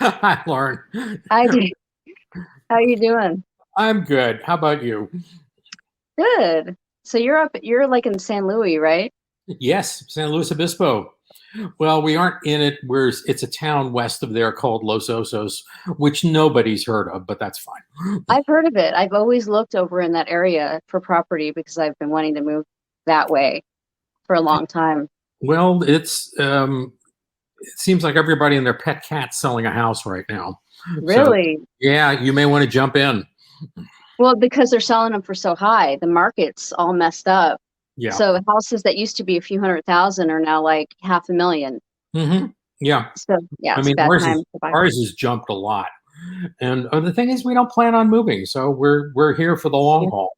Hi, Lauren. I do. How you doing? I'm good. How about you? Good. So you're like in San Luis, right? Yes, San Luis Obispo. Well, we aren't in it. It's a town west of there called Los Osos, which nobody's heard of, but that's fine. I've heard of it. I've always looked over in that area for property because I've been wanting to move that way for a long time. Well, it seems like everybody and their pet cat's selling a house right now. So, Really? yeah, you may want to jump in. Well, because they're selling them for so high, the market's all messed up. Yeah. So houses that used to be a few hundred thousand are now like 500,000. hmm Yeah. So yeah, I it's a mean, bad time to buy. ours has jumped a lot. And the thing is, we don't plan on moving, so we're here for the long Yeah. haul.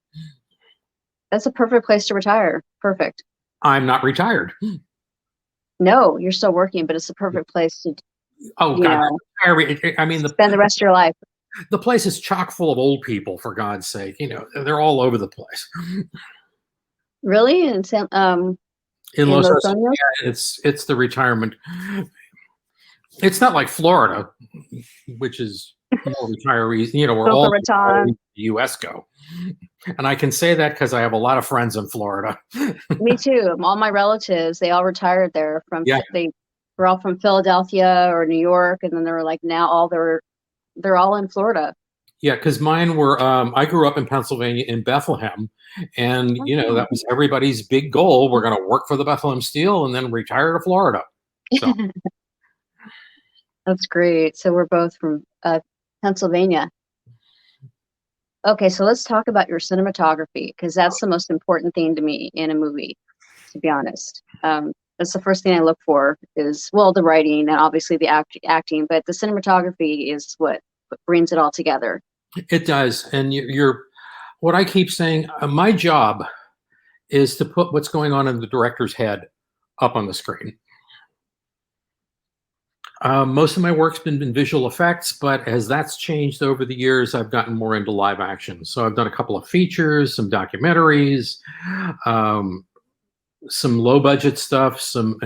That's a perfect place to retire. Perfect. I'm not retired. No, you're still working, but it's a perfect place to, Oh you God, know, I mean spend the rest of your life. the place is chock full of old people. For God's sake, they're all over the place. Really? In In Los Los Angeles, Angeles? yeah, it's the retirement. It's not like Florida, which is more retirees. Where Boca all Raton. retirees in the U.S. go, and I can say that because I have a lot of friends in Florida. Me too. All my relatives, they all retired there Yeah, they were all from Philadelphia or New York, and then they were like now they're all in Florida. yeah, because mine were. I grew up in Pennsylvania in Bethlehem, and Oh. that was everybody's big goal. We're going to work for the Bethlehem Steel and then retire to Florida. So That's great. So we're both from Pennsylvania. Okay, so let's talk about your cinematography because that's the most important thing to me in a movie, to be honest. That's the first thing I look for is, well, the writing and obviously the acting, but the cinematography is what brings it all together. it does, and you're. What I keep saying, my job is to put what's going on in the director's head up on the screen. Most of my work's been in visual effects, but as that's changed over the years, I've gotten more into live action. So I've done a couple of features, some documentaries, um, some low budget stuff. Some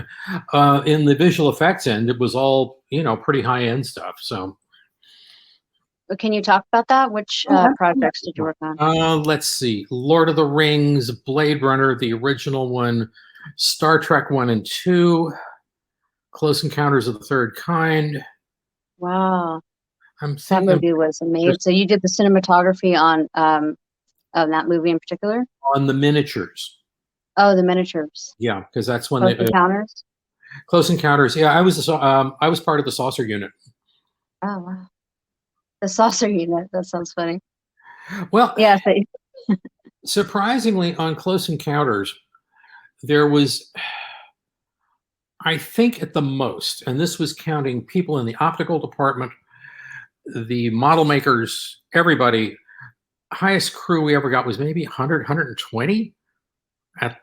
in the visual effects end, it was all pretty high end stuff. So But can you talk about that? Which projects did you work on? let's see: Lord of the Rings, Blade Runner, the original one, Star Trek 1 and 2. Close Encounters of the Third Kind. Wow, I'm that thinking movie was amazing. So you did the cinematography on that movie in particular? on the miniatures. Oh, the miniatures. Yeah, because that's when Close the Encounters. Close Encounters. Yeah, I was part of the saucer unit. Oh, wow. The saucer unit. That sounds funny. Well, Yeah. So, surprisingly, on Close Encounters, there was, I think, at the most, and this was counting people in the optical department, the model makers, everybody. Highest crew we ever got was maybe 100, 120. And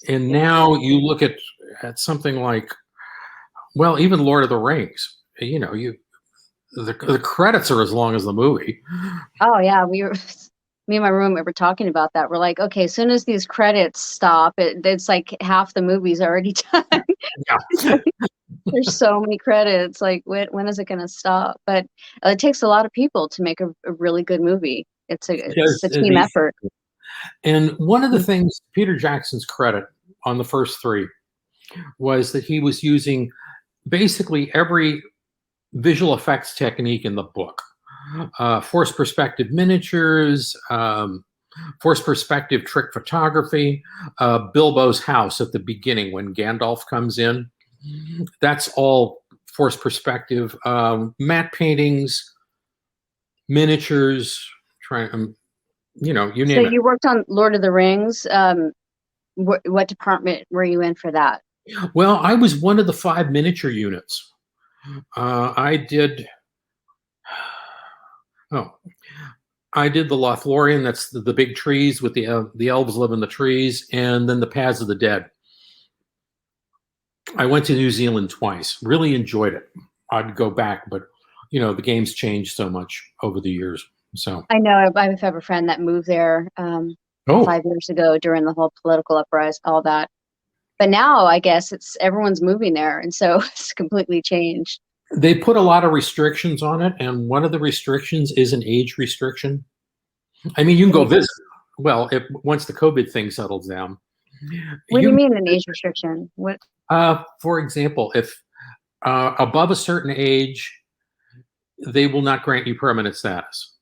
yeah. now you look at something like, well, even Lord of the Rings. The credits are as long as the movie. Oh, yeah. Me and my roommate were talking about that. We're like, okay, as soon as these credits stop, it's like half the movie's already done. It's Yeah, like, there's so many credits. Like, when is it going to stop? But it takes a lot of people to make a really good movie. It's because a team effort. and one of the things Peter Jackson's credit on the first three was that he was using basically every visual effects technique in the book. Force perspective miniatures, force perspective trick photography, Bilbo's house at the beginning when Gandalf comes in. That's all force perspective. Matte paintings, miniatures, trying, you So name it. you worked on Lord of the Rings. What department were you in for that? Well, I was one of the 5 miniature units. I did. Oh, I did the Lothlorien. That's the big trees with the elves live in the trees, and then the Paths of the Dead. I went to New Zealand twice. Really enjoyed it. I'd go back, but the game's changed so much over the years. So, I know I have a friend that moved there oh, 5 years ago during the whole political uprising, all that. But now I guess it's everyone's moving there, and so it's completely changed. They put a lot of restrictions on it, and one of the restrictions is an age restriction. I mean, you can go visit. Well, if once the COVID thing settles down. What do you mean an age restriction? What? For example, if above a certain age, they will not grant you permanent status.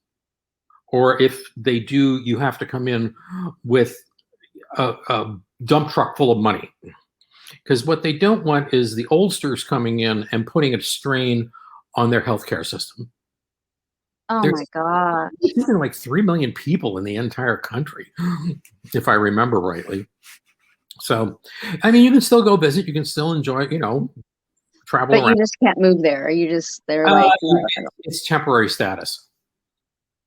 Or if they do, you have to come in with a dump truck full of money. Because what they don't want is the oldsters coming in and putting a strain on their healthcare system. Oh my God. There's like 3 million people in the entire country, if I remember rightly. So, I mean, you can still go visit. You can still enjoy, travel But around. you just can't move there. They're like, it's temporary status.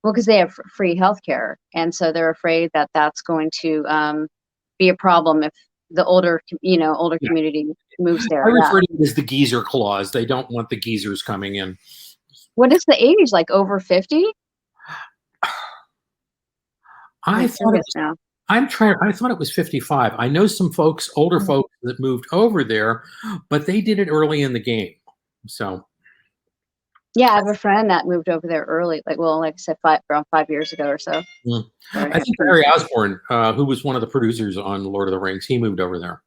well, because they have free healthcare, and so they're afraid that that's going to be a problem if the older community moves there. I refer to it as the geezer clause. They don't want the geezers coming in. What is the age? Like over 50? I thought it was 55. I know some folks, older folks that moved over there, but they did it early in the game. So yeah, I have a friend that moved over there early, like I said, around 5 years ago or so. I think Barry Osborne, who was one of the producers on Lord of the Rings, he moved over there.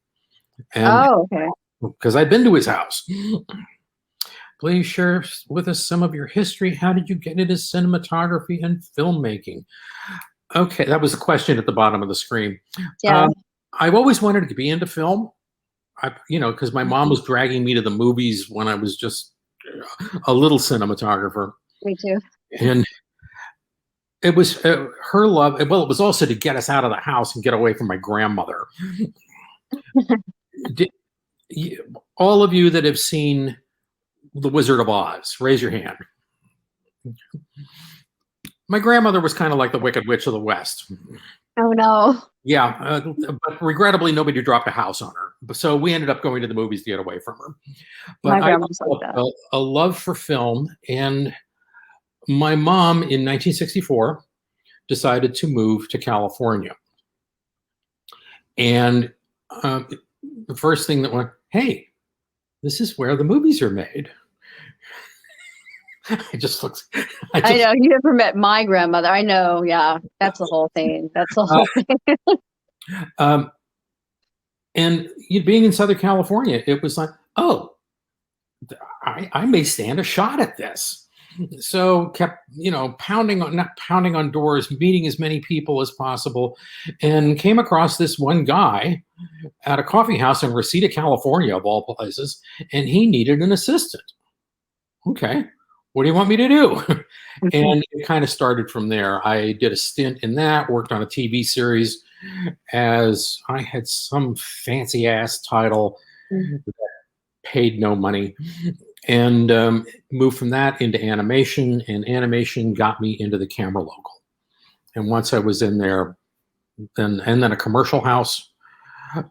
And okay. Because I've been to his house. Please share with us some of your history. How did you get into cinematography and filmmaking? Okay, that was a question at the bottom of the screen. Yeah. I've always wanted to be into film. Because my mom was dragging me to the movies when I was just a little cinematographer. Me too. And it was her love. Well, it was also to get us out of the house and get away from my grandmother. All of you that have seen The Wizard of Oz, raise your hand. My grandmother was kind of like the Wicked Witch of the West. Oh, no. Yeah, but regrettably, nobody dropped a house on her. So we ended up going to the movies to get away from her. But my grandma's like that. A love for film. And my mom, in 1964, decided to move to California. And the first thing that went, hey, this is where the movies are made. I know you never met my grandmother. I know. Yeah, that's the whole thing. That's the whole thing. And being in Southern California, it was like, oh, I may stand a shot at this. So kept, not pounding on doors, meeting as many people as possible, and came across this one guy at a coffee house in Reseda, California, of all places, and he needed an assistant. Okay, what do you want me to do? And it kind of started from there. I did a stint in that, worked on a TV series as I had some fancy ass title that paid no money, and moved from that into animation, and animation got me into the camera local. And once I was in there, then a commercial house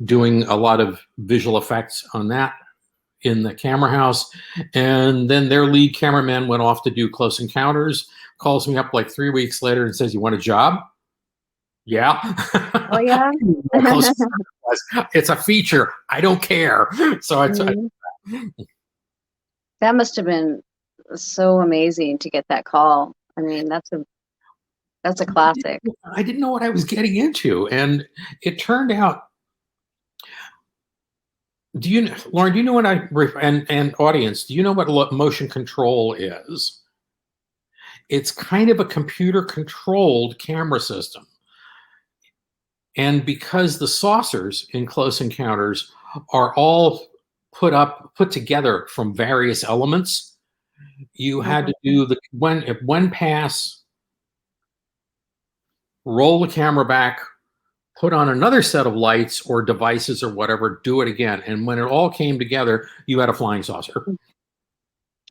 doing a lot of visual effects on that in the camera house. And then their lead cameraman went off to do Close Encounters, calls me up like 3 weeks later and says, you want a job? Yeah. Oh, yeah. It's a feature. I don't care. So that must have been so amazing to get that call. I mean, that's a classic. I didn't know what I was getting into. And it turned out, Lauren, do you know what and audience, do you know what motion control is? It's kind of a computer controlled camera system. And because the saucers in Close Encounters are all put together from various elements, you had to do one pass, roll the camera back, put on another set of lights or devices or whatever, do it again. And when it all came together, you had a flying saucer.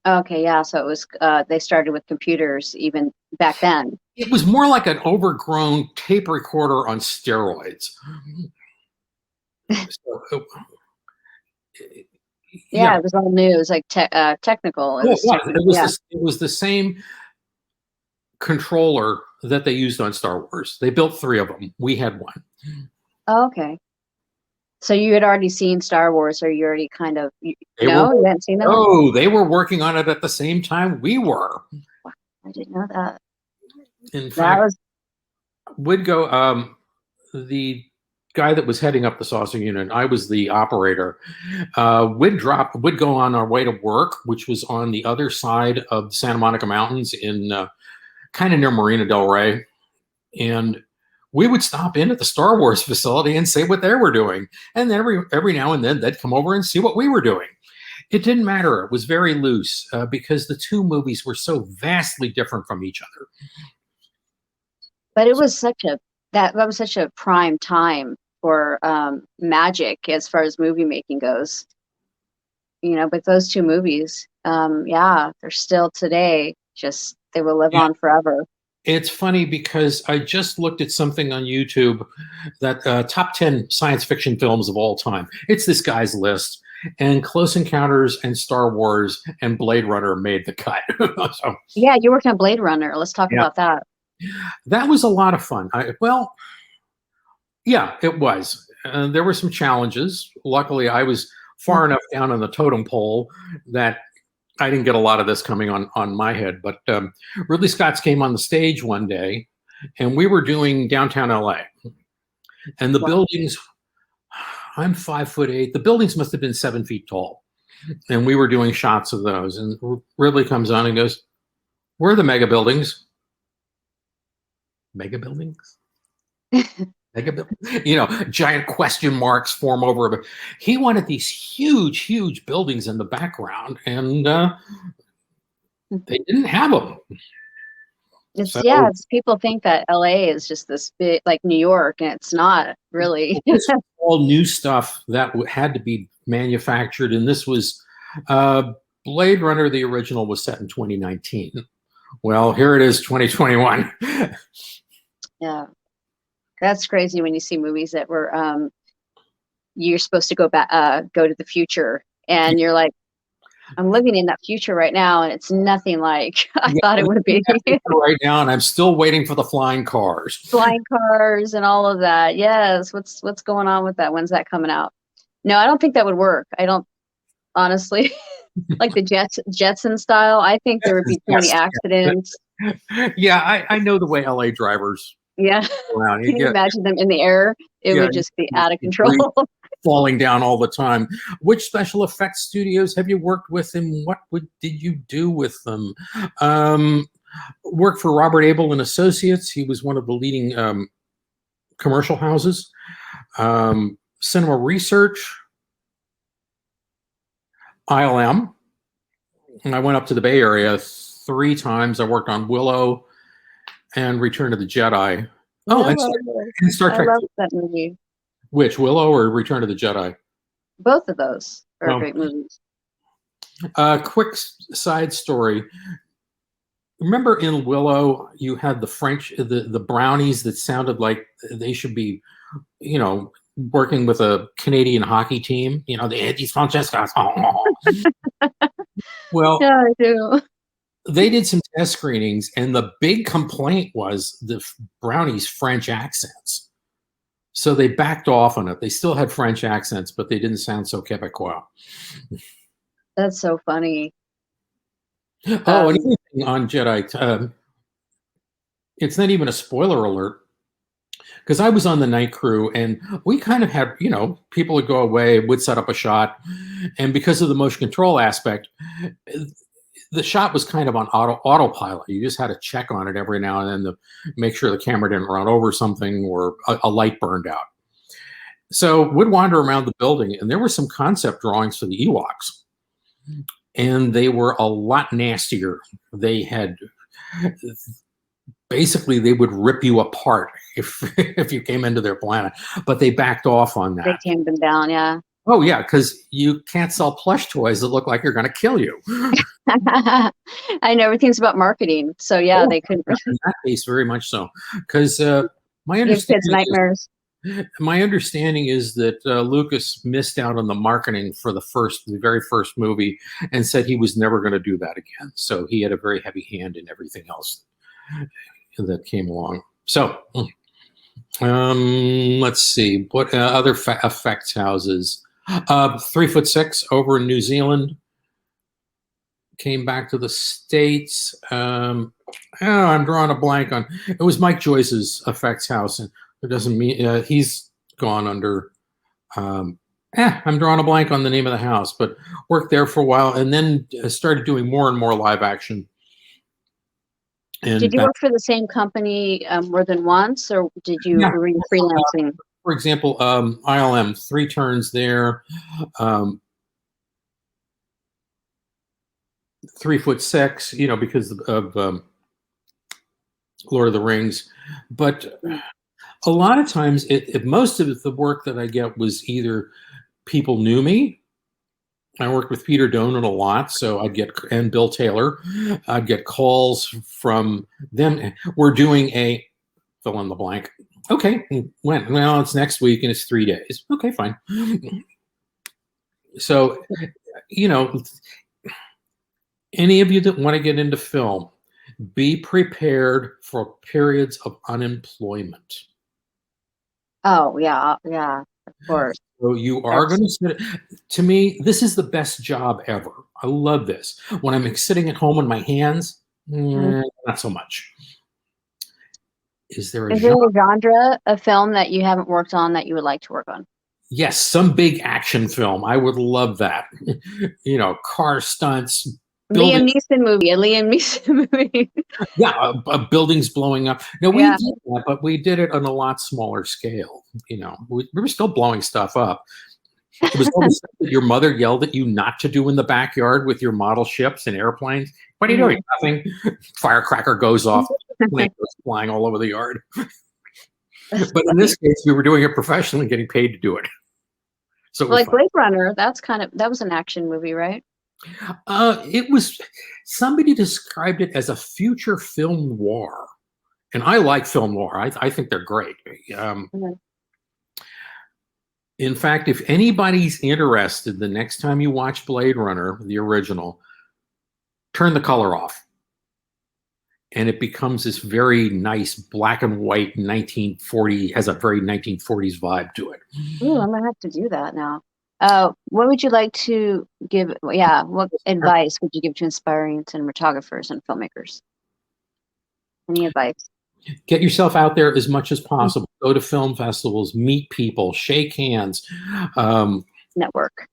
Okay, yeah. So it was, they started with computers even back then. It was more like an overgrown tape recorder on steroids. Yeah, it was all new. It was like technical. It was the same controller that they used on Star Wars. They built 3 of them. We had 1. Oh, okay. So you had already seen Star Wars, or you already kind of They no, were, you hadn't seen that? oh, they were working on it at the same time we were. Wow, I didn't know that. In That fact, was the guy that was heading up the saucer unit, I was the operator, would go on our way to work, which was on the other side of the Santa Monica Mountains in kind of near Marina Del Rey. And we would stop in at the Star Wars facility and say what they were doing. And then every now and then they'd come over and see what we were doing. It didn't matter. It was very loose because the two movies were so vastly different from each other. But it was that was such a prime time for magic as far as movie making goes. You know, but those two movies, yeah, they're still today. Just they will live on forever. It's funny because I just looked at something on YouTube that top 10 science fiction films of all time. It's this guy's list, and Close Encounters and Star Wars and Blade Runner made the cut. So, Yeah, you worked on Blade Runner. Let's talk about that. that was a lot of fun. Well, yeah, it was. There were some challenges. Luckily, I was far enough down on the totem pole that I didn't get a lot of this coming on my head. But Ridley Scott's came on the stage one day, and we were doing downtown LA. And the buildings, I'm 5'8". The buildings must have been 7 feet tall. And we were doing shots of those. And Ridley comes on and goes, "Where are the mega buildings?" Mega buildings? You know, giant question marks form over it. He wanted these huge, huge buildings in the background, and they didn't have them. It's people think that LA is just this big, like New York, and it's not really. This was all new stuff that had to be manufactured, and this was Blade Runner, the original, was set in 2019. Well, here it is, 2021. Yeah. That's crazy when you see movies that were you're supposed to go back go to the future, and you're like, I'm living in that future right now, and it's nothing like I thought it would be. Right now, and I'm still waiting for the flying cars. Flying cars and all of that. Yes. What's going on with that? When's that coming out? No, I don't think that would work. I don't honestly like the Jetson style. I think there would be too many accidents. Yeah, I know the way LA drivers. Yeah. Around. Can you imagine them in the air? It would just be out of control. Falling down all the time. Which special effects studios have you worked with, and what did you do with them? Worked for Robert Abel and Associates. He was one of the leading commercial houses. Cinema Research, ILM. And I went up to the Bay Area 3 times. I worked on Willow and Return of the Jedi. Oh, and Star Trek. I love that movie. Which, Willow or Return of the Jedi? Both of those are great movies. Quick side story. Remember in Willow, you had the French, the brownies that sounded like they should be, you know, working with a Canadian hockey team. You know, the Andes Francescas. Well, yeah, I do. They did some test screenings, and the big complaint was the brownies' French accents. So they backed off on it. They still had French accents, but they didn't sound so Quebecois. That's so funny. Oh, and anything on Jedi, it's not even a spoiler alert, because I was on the night crew, and we kind of had, you know, people would go away, would set up a shot, and because of the motion control aspect, the shot was kind of on autopilot. You just had to check on it every now and then to make sure the camera didn't run over something or a light burned out. So would wander around the building, and there were some concept drawings for the Ewoks, and they were a lot nastier. They had basically they would rip you apart if you came into their planet, but they backed off on that. They tamed them down, yeah. Oh yeah, because you can't sell plush toys that look like you're going to kill you. I know everything's about marketing, so yeah, they couldn't. In that case, very much so, because my understanding is that Lucas missed out on the marketing for the very first movie, and said he was never going to do that again. So he had a very heavy hand in everything else that came along. So Let's see. What other effects houses? 3 foot 6 over in New Zealand. Came back to the States. I'm drawing a blank on. It was Mike Joyce's effects house, and it doesn't mean he's gone under. I'm drawing a blank on the name of the house, but worked there for a while, and then started doing more and more live action. And did you work for the same company more than once, or did you were you freelancing? For example, ILM, 3 turns there. 3 foot 6, because of Lord of the Rings. But a lot of times, most of the work that I get was either people knew me. I worked with Peter Donen a lot, so and Bill Taylor. I'd get calls from them. We're doing a fill in the blank. Okay, when? Well, it's next week and it's 3 days. Okay, fine. So, any of you that want to get into film, be prepared for periods of unemployment. Oh, yeah, of course. So you are going to, to me, this is the best job ever. I love this. When I'm sitting at home on my hands, not so much. Is there a genre of film that you haven't worked on that you would like to work on? Yes, some big action film. I would love that. Car stunts. Liam Neeson movie. Yeah, buildings blowing up. No, we did that, but we did it on a lot smaller scale. We were still blowing stuff up. It was all the stuff that your mother yelled at you not to do in the backyard with your model ships and airplanes. What are you doing? Nothing. Firecracker goes off. Plane goes flying all over the yard. But in this case, we were doing it professionally, getting paid to do it. So like Blade Runner, that was an action movie, right? It was, somebody described it as a future film noir, and I like film noir. I think they're great. In fact, if anybody's interested, the next time you watch Blade Runner, the original, turn the color off, and it becomes this very nice black and white 1940, has a very 1940s vibe to it. Ooh, I'm gonna have to do that now. What would you like to give? Yeah, what advice would you give to aspiring cinematographers and filmmakers? Any advice? Get yourself out there as much as possible. Go to film festivals, meet people, shake hands. Network,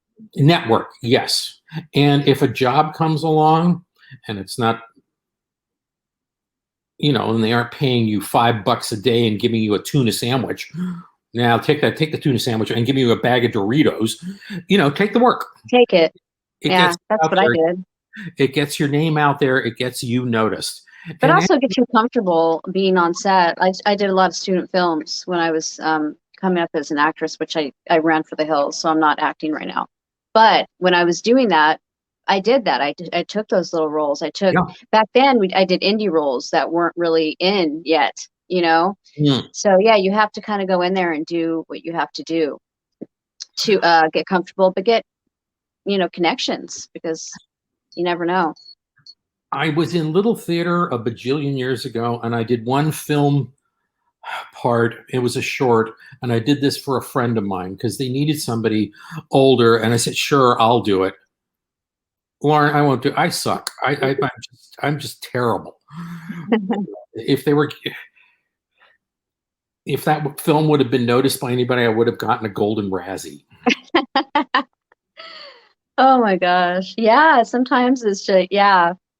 yes. And if a job comes along and it's not, and they aren't paying you $5 a day and giving you a tuna sandwich, now take the tuna sandwich and give me a bag of Doritos. Take the work. Take it. That's what I did. It gets your name out there. It gets you noticed. But also get you comfortable being on set. I did a lot of student films when I was coming up as an actress, which I ran for the hills, so I'm not acting right now. But when I was doing that, I did that. I took those little roles. Back then, I did indie roles that weren't really in yet. So you have to kind of go in there and do what you have to do to get comfortable, but get connections, because you never know. I was in little theater a bajillion years ago, and I did one film part. It was a short, and I did this for a friend of mine because they needed somebody older, and I said, sure, I'll do it. Lauren, I won't do it. I suck. I'm just terrible. If that film would have been noticed by anybody, I would have gotten a golden Razzie. Oh my gosh. Yeah. Sometimes it's just,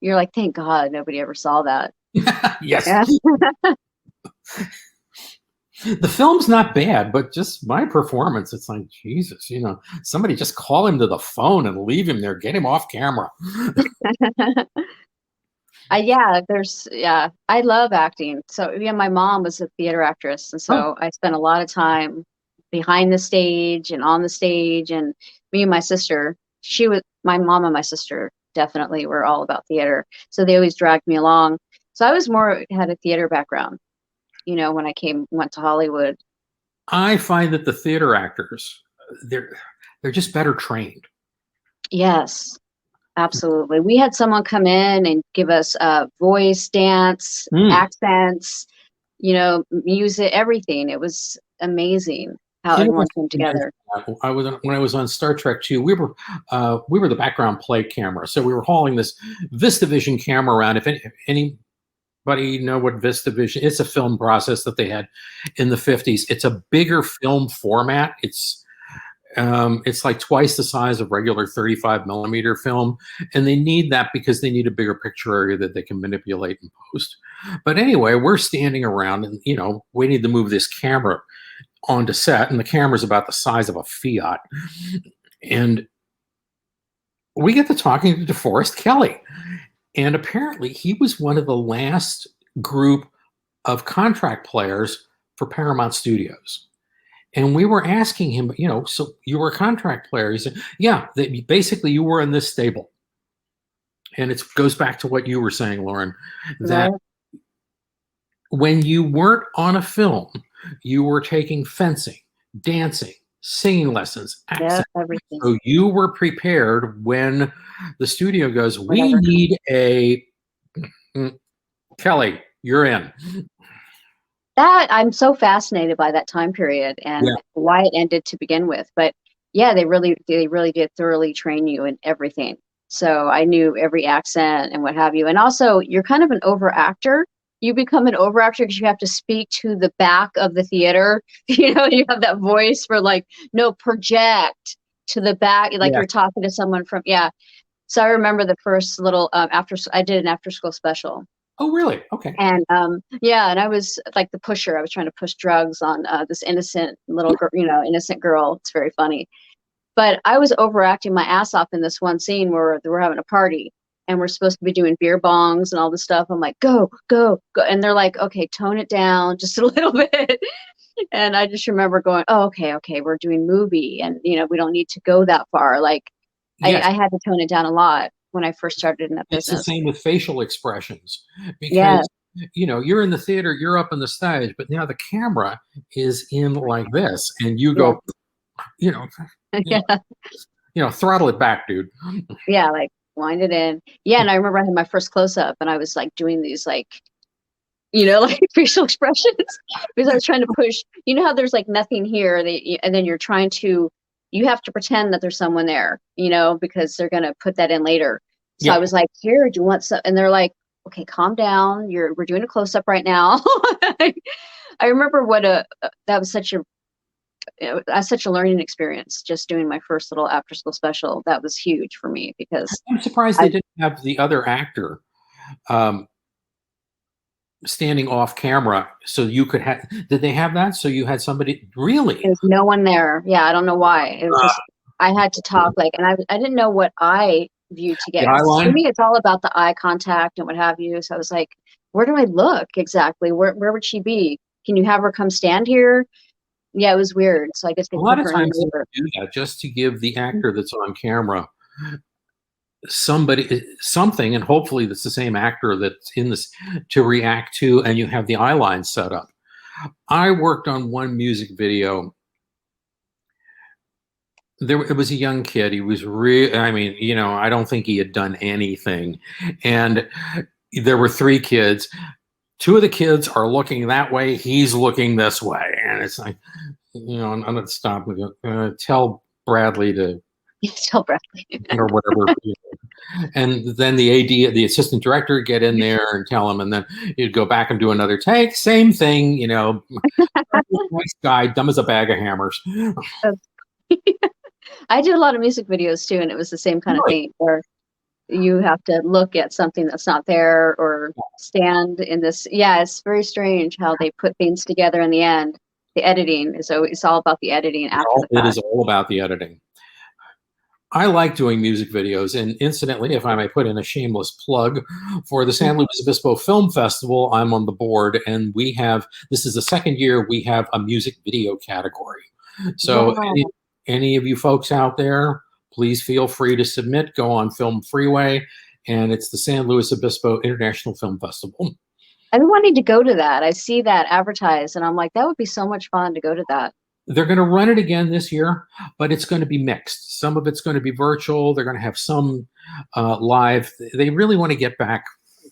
you're like, thank God nobody ever saw that. Yes. The film's not bad, but just my performance, it's like, Jesus, somebody just call him to the phone and leave him there, get him off camera. I love acting. So my mom was a theater actress, and so I spent a lot of time behind the stage and on the stage. And me and my sister, my mom and my sister definitely were all about theater, so they always dragged me along. So I was had a theater background, when I went to Hollywood. I find that the theater actors, they're just better trained. Yes. Absolutely. We had someone come in and give us voice, dance, accents, music, everything. It was amazing how everyone came together. When I was on Star Trek 2, we were the background play camera, so we were hauling this VistaVision camera around. If anybody know what VistaVision? It's a film process that they had in the 50s. It's a bigger film format. It's like twice the size of regular 35 millimeter film, and they need that because they need a bigger picture area that they can manipulate in post. But anyway, we're standing around and waiting to move this camera onto set, and the camera's about the size of a Fiat, and we get to talking to DeForest Kelley, and apparently he was one of the last group of contract players for Paramount Studios. And we were asking him, so you were a contract player? He said, yeah, basically you were in this stable. And it goes back to what you were saying, Lauren, that when you weren't on a film, you were taking fencing, dancing, singing lessons, accent. Everything. So you were prepared when the studio goes, we need a Kelley, you're in. That I'm so fascinated by that time period and why it ended to begin with. But yeah, they really did thoroughly train you in everything. So I knew every accent and what have you. And also, you're kind of an over actor. You become an over actor because you have to speak to the back of the theater. You have that voice for project to the back, like you're talking to someone from So I remember the first little I did an after school special. Oh, really? Okay. And and I was like the pusher. I was trying to push drugs on this innocent little girl, innocent girl. It's very funny. But I was overacting my ass off in this one scene where we're having a party and we're supposed to be doing beer bongs and all this stuff. I'm like, go, go, go. And they're like, okay, tone it down just a little bit. And I just remember going, oh, okay, we're doing movie. And, we don't need to go that far. Like I had to tone it down a lot when I first started in that business. It's the same with facial expressions because you're in the theater, you're up on the stage, but now the camera is in like this, and you go, throttle it back, dude. Yeah, like wind it in. Yeah, and I remember I had my first close up, and I was like doing these like facial expressions because I was trying to push. You know how there's like nothing here, and then you're trying to. You have to pretend that there's someone there, because they're going to put that in later. So I was like, here, do you want some? And they're like, okay, calm down. We're doing a close up right now. I remember that was such a learning experience, just doing my first little after school special. That was huge for me because I'm surprised they didn't have the other actor standing off camera so you could have. Did they have that? So you had somebody really? There's no one there. Yeah, I don't know why. It was just I had to talk and I didn't know what eye view to get. To me, it's all about the eye contact and what have you. So I was like, where do I look exactly? Where would she be? Can you have her come stand here? Yeah, it was weird. So I guess they a lot of times they do that just to give the actor that's on camera something, and hopefully that's the same actor that's in this to react to, and you have the eye line set up. I worked on one music video. It was a young kid. He was I don't think he had done anything. And there were 3 kids. 2 of the kids are looking that way. He's looking this way. And it's like, I'm going to stop and tell Bradley to tell Bradley or whatever. And then the AD, the assistant director, get in there and tell him, and then you'd go back and do another take. Same thing, nice guy, dumb as a bag of hammers. I did a lot of music videos too, and it was the same kind of thing where you have to look at something that's not there or stand in this. Yeah, it's very strange how they put things together in the end. The editing is it's all about the editing after the fact. It is all about the editing. I like doing music videos, and incidentally, if I may put in a shameless plug for the San Luis Obispo Film Festival, I'm on the board, and this is the second year we have a music video category. So any of you folks out there, please feel free to submit. Go on Film Freeway, and it's the San Luis Obispo International Film Festival. I've been wanting to go to that. I see that advertised, and I'm like, that would be so much fun to go to that. They're going to run it again this year, but it's going to be mixed. Some of it's going to be virtual. They're going to have some live. They really want to get back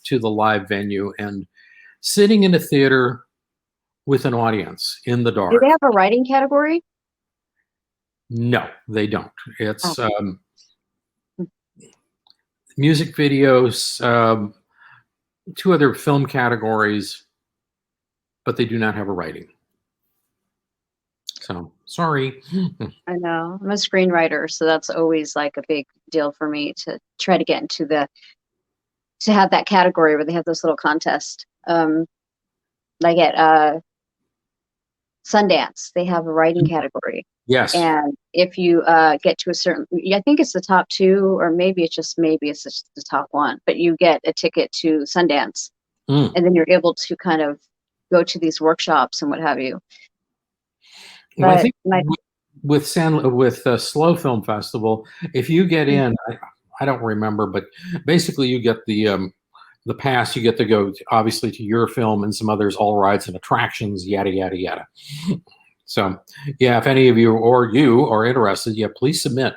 to the live venue, and sitting in a theater with an audience in the Do dark. they have a writing category? No, they don't. It's Oh. music videos, two other film categories, but they do not have a writing. So sorry. I know. I'm a screenwriter, so that's always like a big deal for me to try to get into to have that category where they have those little contests. Like at Sundance, they have a writing category. Yes. And if you get to a certain, I think it's the top two, or maybe it's just the top one, but you get a ticket to Sundance, and then you're able to kind of go to these workshops and what have you. Well, I think with Slow Film Festival, if you get in, I don't remember, but basically you get the pass. You get to go obviously to your film and some others, all rides and attractions, yada yada yada. So yeah, if any of you are interested, yeah, please submit.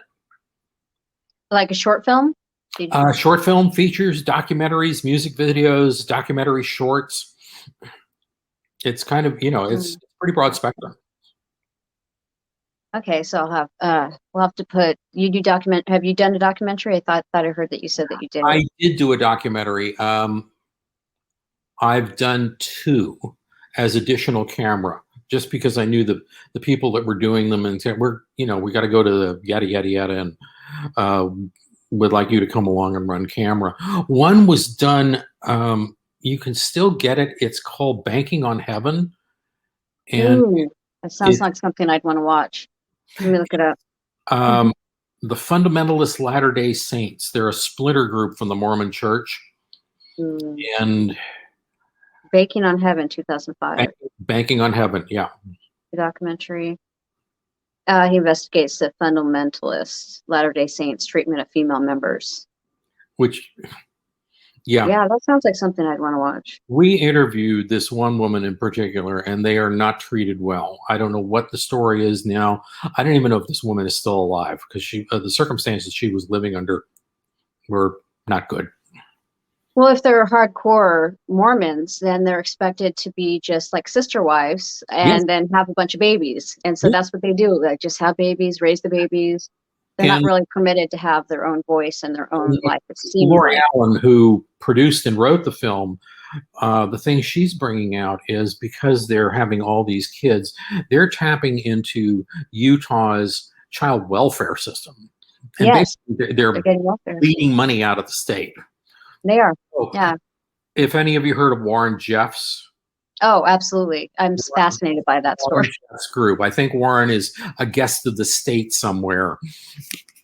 Like a short film? Short film, features, documentaries, music videos, documentary shorts. It's kind of, it's pretty broad spectrum. Okay, so we'll have to put, have you done a documentary? I thought I heard that you said that you did. I did do a documentary. I've done 2 as additional camera, just because I knew the people that were doing them, and said, we got to go to the yada yada yada, and would like you to come along and run camera. One was done. You can still get it. It's called Banking on Heaven, and that sounds like something I'd want to watch. Let me look it up. The Fundamentalist Latter-day Saints. They're a splinter group from the Mormon Church, and Banking on Heaven, 2005. Banking on Heaven, yeah. The documentary. He investigates the Fundamentalist Latter-day Saints treatment of female members. Which, yeah. Yeah, that sounds like something I'd want to watch. We interviewed this one woman in particular, and they are not treated well. I don't know what the story is now. I don't even know if this woman is still alive, because the circumstances she was living under were not good. Well, if they're hardcore Mormons, then they're expected to be just like sister wives and then have a bunch of babies. And so that's what they do. They just have babies, raise the babies. They're not really permitted to have their own voice and their own life. Lori Allen, who produced and wrote the film, the thing she's bringing out is, because they're having all these kids, they're tapping into Utah's child welfare system. And basically they're bleeding money out of the state. They are. Yeah. If any of you heard of Warren Jeffs? Oh, absolutely. I'm fascinated by that story. Jeffs group. I think Warren is a guest of the state somewhere.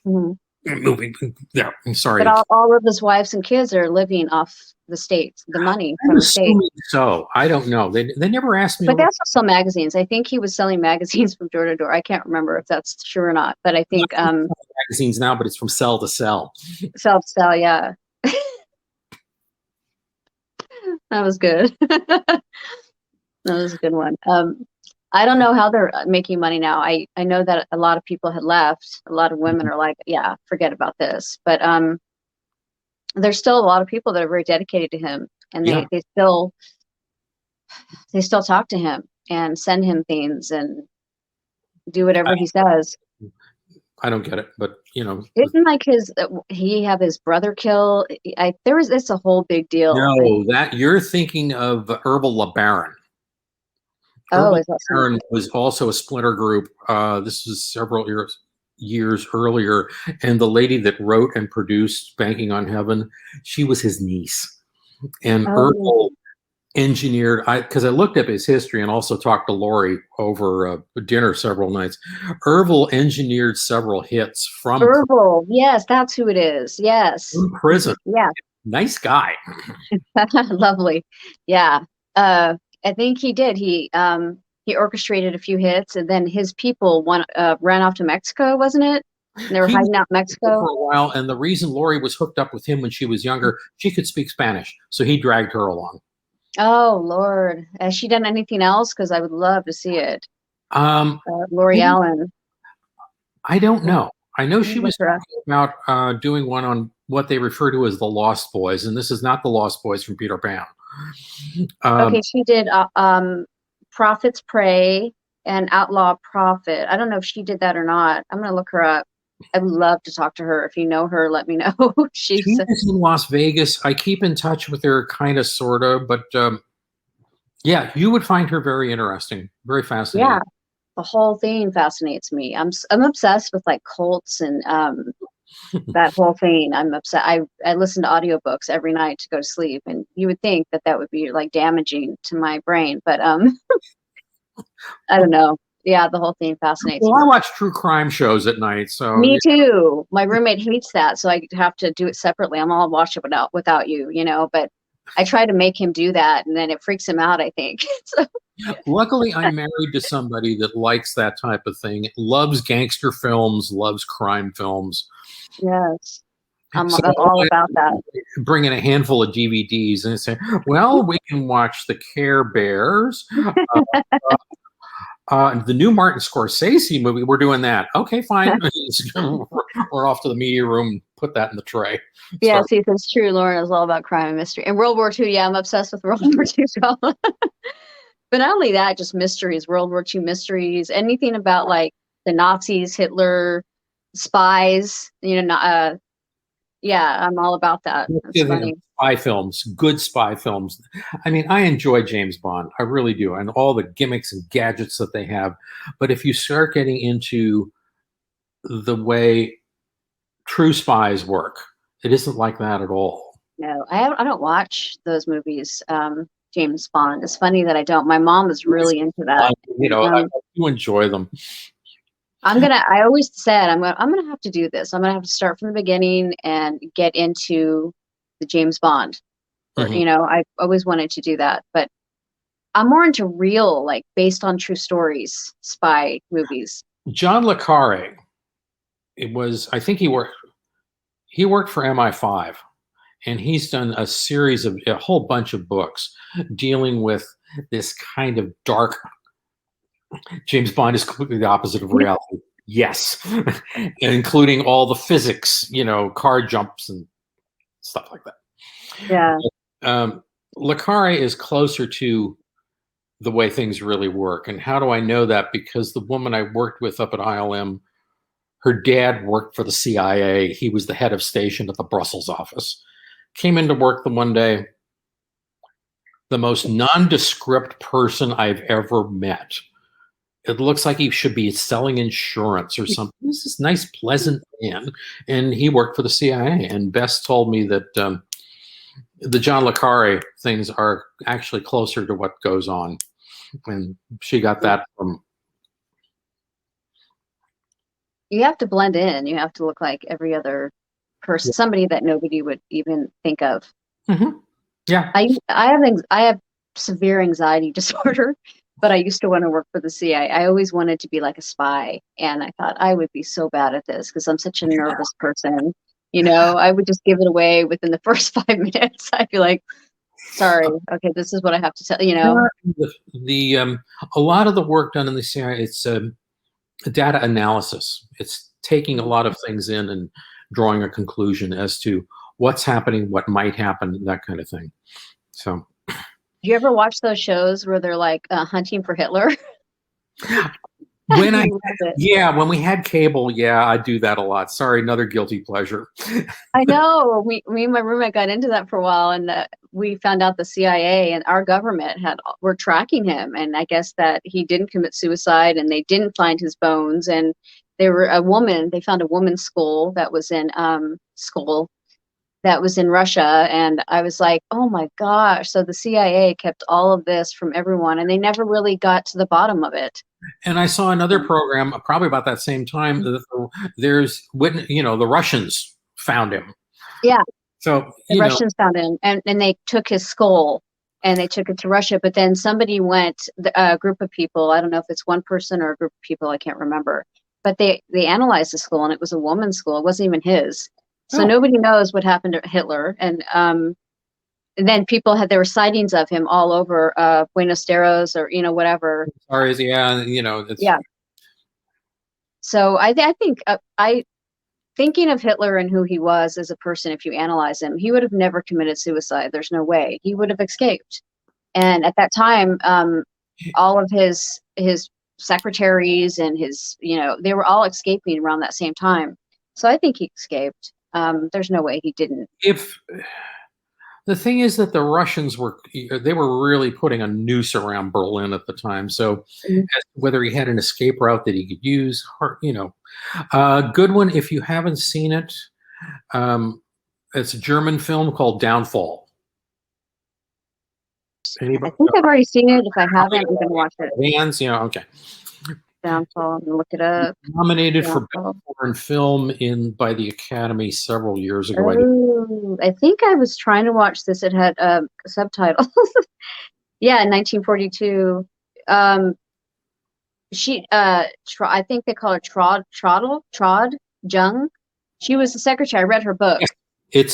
Moving there. I'm sorry. But all of his wives and kids are living off the state, the money from the state. So I don't know. They never asked me. But they also sell magazines. I think he was selling magazines from door to door. I can't remember if that's true or not. But I think magazines now, but it's from cell to cell. Cell to cell, yeah. That was good. That was a good one. I don't know how they're making money now. I know that a lot of people had left. A lot of women are like, yeah, forget about this. But there's still a lot of people that are very dedicated to him, and they still talk to him and send him things and do whatever he says. I don't get it, but isn't like he have his brother killed? It's a whole big deal. No, that you're thinking of Herbal LeBaron. LeBaron was also a splinter group. This was several years earlier, and the lady that wrote and produced Banking on Heaven, she was his niece, and Herbal engineered. Because I looked up his history and also talked to Lori over dinner several nights. Herbal engineered several hits from Herbal. Yes, that's who it is. Yes, from prison. Yeah, nice guy. Lovely. Yeah. I think he did. He orchestrated a few hits, and then his people ran off to Mexico, wasn't it? And they were hiding out in Mexico for a while. And the reason Lori was hooked up with him when she was younger, she could speak Spanish, so he dragged her along. Oh Lord, has she done anything else? Because I would love to see it. Lori Allen. I don't know. I know she was talking about doing one on what they refer to as the Lost Boys, and this is not the Lost Boys from Peter Pan. Okay, she did Prophet's Prey and Outlaw Prophet. I don't know if she did that or not. I'm gonna look her up. I'd love to talk to her. If you know her, let me know. She is in Las Vegas. I keep in touch with her, kind of, sort of, but yeah, you would find her very interesting, very fascinating. Yeah, the whole thing fascinates me. I'm obsessed with like cults and that whole thing. I'm upset. I listen to audiobooks every night to go to sleep, and you would think that that would be like damaging to my brain, but I don't know. Yeah, the whole thing fascinates Well, me. I watch true crime shows at night, so Me too. My roommate hates that, so I have to do it separately. I'll watch it without you, you know, but I try to make him do that, and then it freaks him out, I think. So, luckily I'm married to somebody that likes that type of thing, loves gangster films, loves crime films. yes, I'm So all about that. bring in a handful of DVDs and say, well, we can watch the Care Bears, the new Martin Scorsese movie. We're doing that. Okay, fine. We're off to the media room. Put that in the tray. Yeah, Start. see, that's true. Lauren is all about crime and mystery. And World War II, yeah, I'm obsessed with World War II drama. But not only that, just mysteries, World War II mysteries, anything about like the Nazis, Hitler, spies, yeah, I'm all about that. That's funny. Spy films, good spy films. I mean, I enjoy James Bond. I really do. And all the gimmicks and gadgets that they have. But if you start getting into the way true spies work, it isn't like that at all. No, I don't watch those movies. James Bond. It's funny that I don't. My mom is really into that. I do enjoy them. I always said I'm gonna have to do this. I'm gonna have to start from the beginning and get into the James Bond. Mm-hmm. I always wanted to do that, but I'm more into real, like based on true stories, spy movies. John le Carre, I think he worked for MI5, and he's done a whole bunch of books dealing with this kind of dark. James Bond is completely the opposite of reality. Yes, including all the physics, car jumps and stuff like that. Yeah. Le Carre is closer to the way things really work. And how do I know that? Because the woman I worked with up at ILM, her dad worked for the CIA. He was the head of station at the Brussels office. Came into work the one day, the most nondescript person I've ever met. It looks like he should be selling insurance or something. This is nice, pleasant man. And he worked for the CIA. And Bess told me that the John le Carre things are actually closer to what goes on. And she got that from. You have to blend in. You have to look like every other person, somebody that nobody would even think of. Mm-hmm. Yeah. I have severe anxiety disorder, but I used to want to work for the CIA. I always wanted to be like a spy, and I thought I would be so bad at this because I'm such a nervous person. I would just give it away within the first 5 minutes. I'd be like, sorry, okay, this is what I have to tell. A lot of the work done in the CIA, it's data analysis. It's taking a lot of things in and drawing a conclusion as to what's happening, what might happen, that kind of thing. So, do you ever watch those shows where they're like hunting for Hitler? when we had cable, I do that a lot. Sorry, another guilty pleasure. I know. Me and my roommate got into that for a while, and we found out the CIA and our government were tracking him, and I guess that he didn't commit suicide, and they didn't find his bones, and they found a woman's skull that was in Russia, and I was like, oh my gosh! So the CIA kept all of this from everyone, and they never really got to the bottom of it. And I saw another program probably about that same time. The Russians found him. Yeah. So the Russians found him, and they took his skull and they took it to Russia. But then somebody a group of people, I don't know if it's one person or a group of people, I can't remember. But they analyzed the skull, and it was a woman's skull. It wasn't even his. So nobody knows what happened to Hitler. And then there were sightings of him all over Buenos Aires or whatever. Yeah. So I think thinking of Hitler and who he was as a person, if you analyze him, he would have never committed suicide. There's no way. He would have escaped. And at that time, all of his secretaries and his, they were all escaping around that same time. So I think he escaped. There's no way he didn't. If the thing is that the Russians they were really putting a noose around Berlin at the time. So whether he had an escape route that he could use, good one if you haven't seen it. It's a German film called Downfall. I think I've already seen it. If I haven't, I'm going to watch it. Vans, okay. Downfall. I'm going to look it up. Nominated for Best Foreign Film by the Academy several years ago. Oh, I think I was trying to watch this. It had subtitles. Yeah, in 1942. I think they call her Trod Jung. She was the secretary. I read her book. It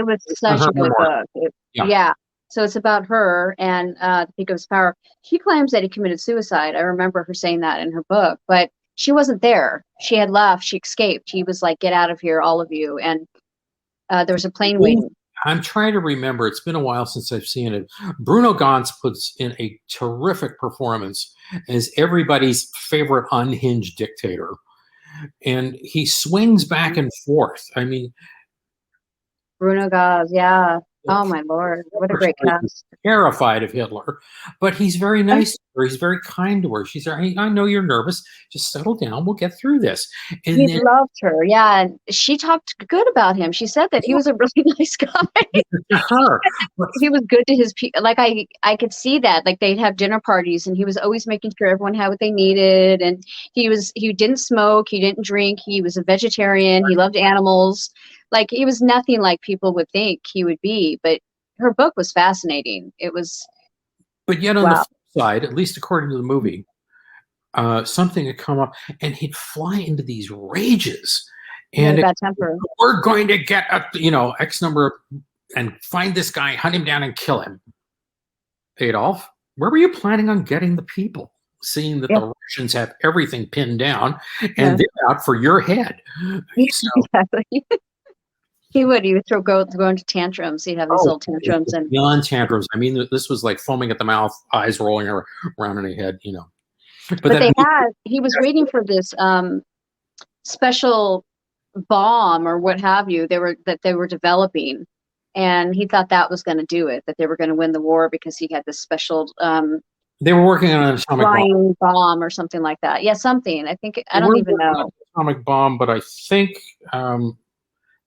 was such a good book. Yeah. So it's about her and the peak of his power. She claims that he committed suicide. I remember her saying that in her book, but she wasn't there. She had left. She escaped. He was like, "Get out of here, all of you!" And there was a plane waiting. I'm trying to remember. It's been a while since I've seen it. Bruno Ganz puts in a terrific performance as everybody's favorite unhinged dictator, and he swings back and forth. I mean, Bruno Ganz, yeah. Oh my Lord, what a great cast. Terrified of Hitler, but he's very nice to her. He's very kind to her. She's like, "Hey, I know you're nervous. Just settle down. We'll get through this." And he loved her. Yeah. And she talked good about him. She said that he was a really nice guy. He was good to his people. Like I could see that. Like they'd have dinner parties and he was always making sure everyone had what they needed. And he didn't smoke, he didn't drink, he was a vegetarian, he loved animals. Like he was nothing like people would think he would be, but her book was fascinating. It was. But yet on the flip side, at least according to the movie, something had come up and he'd fly into these rages. And bad temper. We're going to get X number and find this guy, hunt him down and kill him. Adolf, where were you planning on getting the people? Seeing that the Russians have everything pinned down and they're out for your head. So, exactly. He would go into tantrums. He'd have these little tantrums and beyond tantrums. I mean, this was like foaming at the mouth, eyes rolling around in the head, But he was waiting for this special bomb or what have you. They were developing, and he thought that was going to do it. That they were going to win the war because he had this special. They were working on an atomic flying bomb or something like that. Yeah, something. I think I don't even know. Atomic bomb, but I think.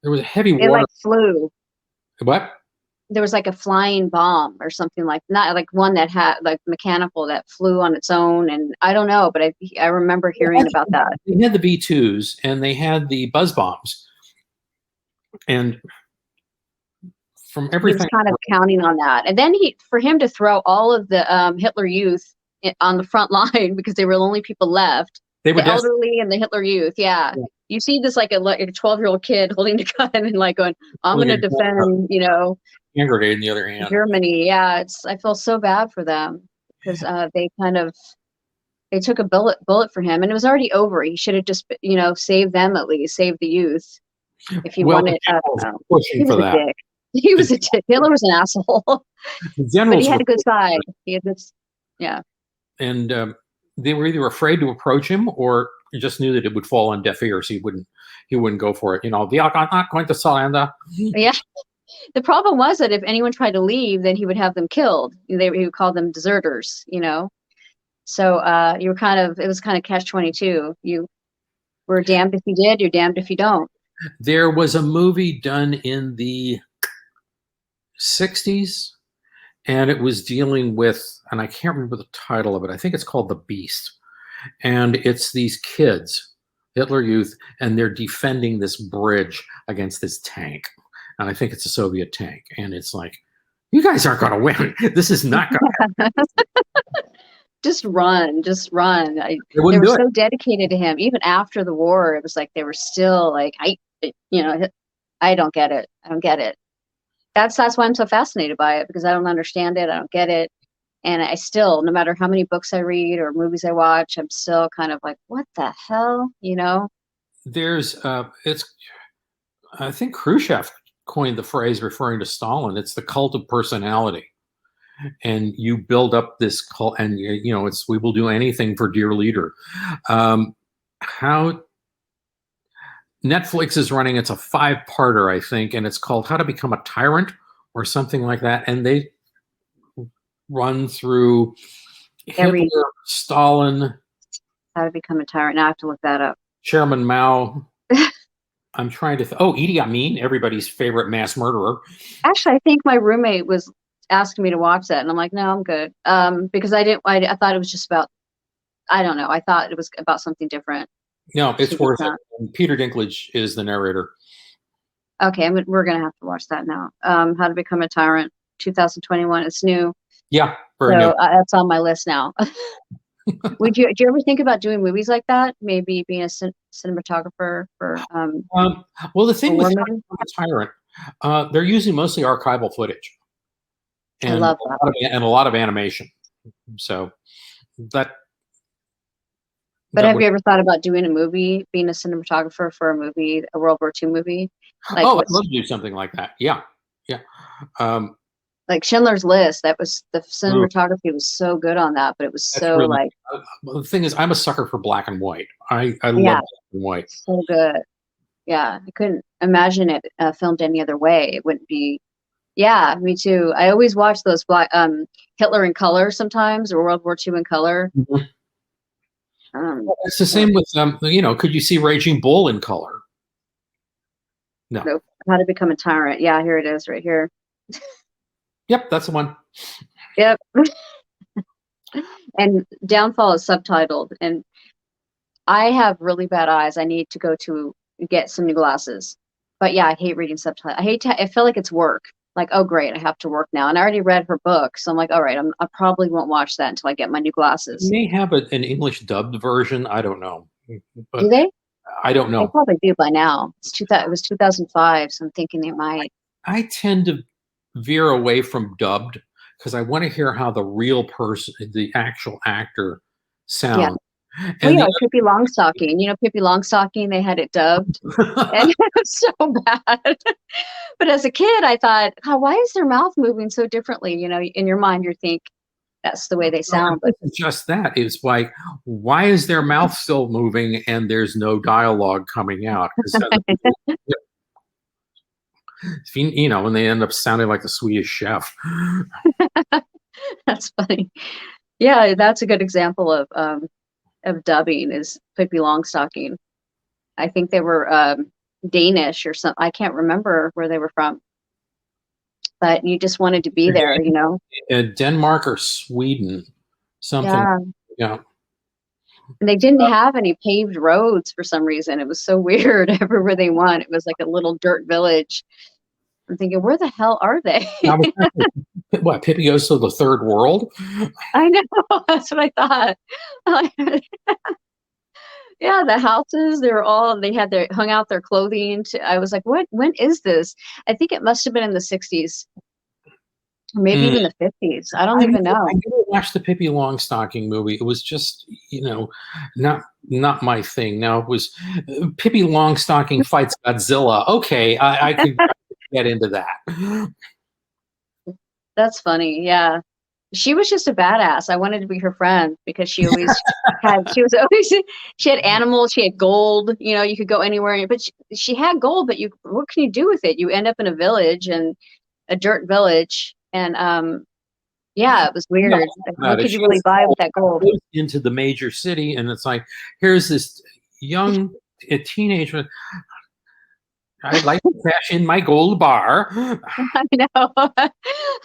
There was a heavy water. It like flew. What? There was like a flying bomb or something not like one that had like mechanical that flew on its own. And I don't know, but I remember hearing about that. They had the B-2s and they had the buzz bombs. And from everything. He was kind of counting on that. And then for him to throw all of the Hitler Youth on the front line because they were the only people left. The elderly and the Hitler Youth. Yeah. You see this like a 12-year-old kid holding a gun and like going, "I'm going to defend, hand grenade in the other hand." Germany. Yeah, I feel so bad for them because they took a bullet for him, and it was already over. He should have just saved them, at least save the youth. If he wanted, he was a dick. He was a dick. Hitler was an asshole, but he had a good side. He had this, and they were either afraid to approach him or just knew that it would fall on deaf ears. He wouldn't go for it. We are not going to surrender. Yeah. The problem was that if anyone tried to leave, then he would have them killed. He would call them deserters, So it was kind of catch-22. You were damned if you did, you're damned if you don't. There was a movie done in the 60s, and it was dealing with, and I can't remember the title of it. I think it's called The Beast. And it's these kids, Hitler Youth, and they're defending this bridge against this tank. And I think it's a Soviet tank. And it's like, you guys aren't going to win. This is not going to happen. Just run. They were so dedicated to him. Even after the war, it was like they were still like, I don't get it. I don't get it. That's why I'm so fascinated by it, because I don't understand it. I don't get it. And I still, no matter how many books I read or movies I watch, I'm still kind of like, what the hell, There's, I think Khrushchev coined the phrase referring to Stalin. It's the cult of personality. and you build up this cult, and it's we will do anything for dear leader. How Netflix is running, it's a 5-parter, I think, and it's called How to Become a Tyrant or something like that. And they run through Hitler, Stalin, How to Become a Tyrant. Now I have to look that up. Chairman Mao. I'm trying to Idi Amin, everybody's favorite mass murderer. Actually, I think my roommate was asking me to watch that, and I'm like, no, I'm good. Because I thought it was just about, I don't know. I thought it was about something different. No, it's worth it. And Peter Dinklage is the narrator. Okay, we're gonna have to watch that now. How to Become a Tyrant, 2021. It's new. Yeah, very new. That's on my list now. Do you ever think about doing movies like that? Maybe being a cinematographer for well, the thing with Tyrant, they're using mostly archival footage. And I love that. And a lot of animation. So that. But have you ever thought about doing a movie, being a cinematographer for a movie, a World War II movie? Like, I'd love to do something like that. Yeah, yeah. Like Schindler's List, that was the cinematography was so good on that, but it was so really, the thing is, I'm a sucker for black and white. I love black and white. So good. Yeah, I couldn't imagine it filmed any other way. It wouldn't be. Yeah, me too. I always watch those black Hitler in color sometimes, or World War II in color. Mm-hmm. It's the same with could you see Raging Bull in color? No. Nope. How to Become a Tyrant. Yeah, here it is right here. Yep, that's the one. Yep. And Downfall is subtitled, and I have really bad eyes. I need to go to get some new glasses. But yeah, I hate reading subtitles. I feel like it's work. Like, oh great, I have to work now. And I already read her book, so I'm like, all right, I probably won't watch that until I get my new glasses. You may have an English dubbed version. I don't know. But do they? I don't know. They probably do by now. It was 2005, so I'm thinking they might. I tend to veer away from dubbed because I want to hear how the real person, the actual actor, sounds. Yeah. And like Pippi Longstocking. Pippi Longstocking, they had it dubbed, and it was so bad. But as a kid, I thought, oh, why is their mouth moving so differently? In your mind, you think that's the way they sound. But it's just that. It's like, why is their mouth still moving and there's no dialogue coming out? When they end up sounding like the Swedish Chef. That's funny. Yeah, that's a good example of dubbing is Pippi Longstocking. I think they were Danish or something. I can't remember where they were from. But you just wanted to be there, Denmark or Sweden, something. Yeah. And they didn't have any paved roads for some reason. It was so weird. Everywhere they went, it was like a little dirt village. I'm thinking, where the hell are they? What, Pippi goes to the third world? I know. That's what I thought. Yeah, the houses, they had hung out their clothing. I was like, when is this? I think it must have been in the 60s. Maybe even the 50s. I don't even know. I never watched the Pippi Longstocking movie. It was just, not my thing. Now it was Pippi Longstocking fights Godzilla. Okay, I could get into that. That's funny. Yeah. She was just a badass. I wanted to be her friend because she always she had animals, she had gold, you could go anywhere, but she had gold, but what can you do with it? You end up in a village, and a dirt village. And it was weird. What could you really buy with that gold? Into the major city, and it's like, here's this young teenager. I'd like to cash in my gold bar. I know.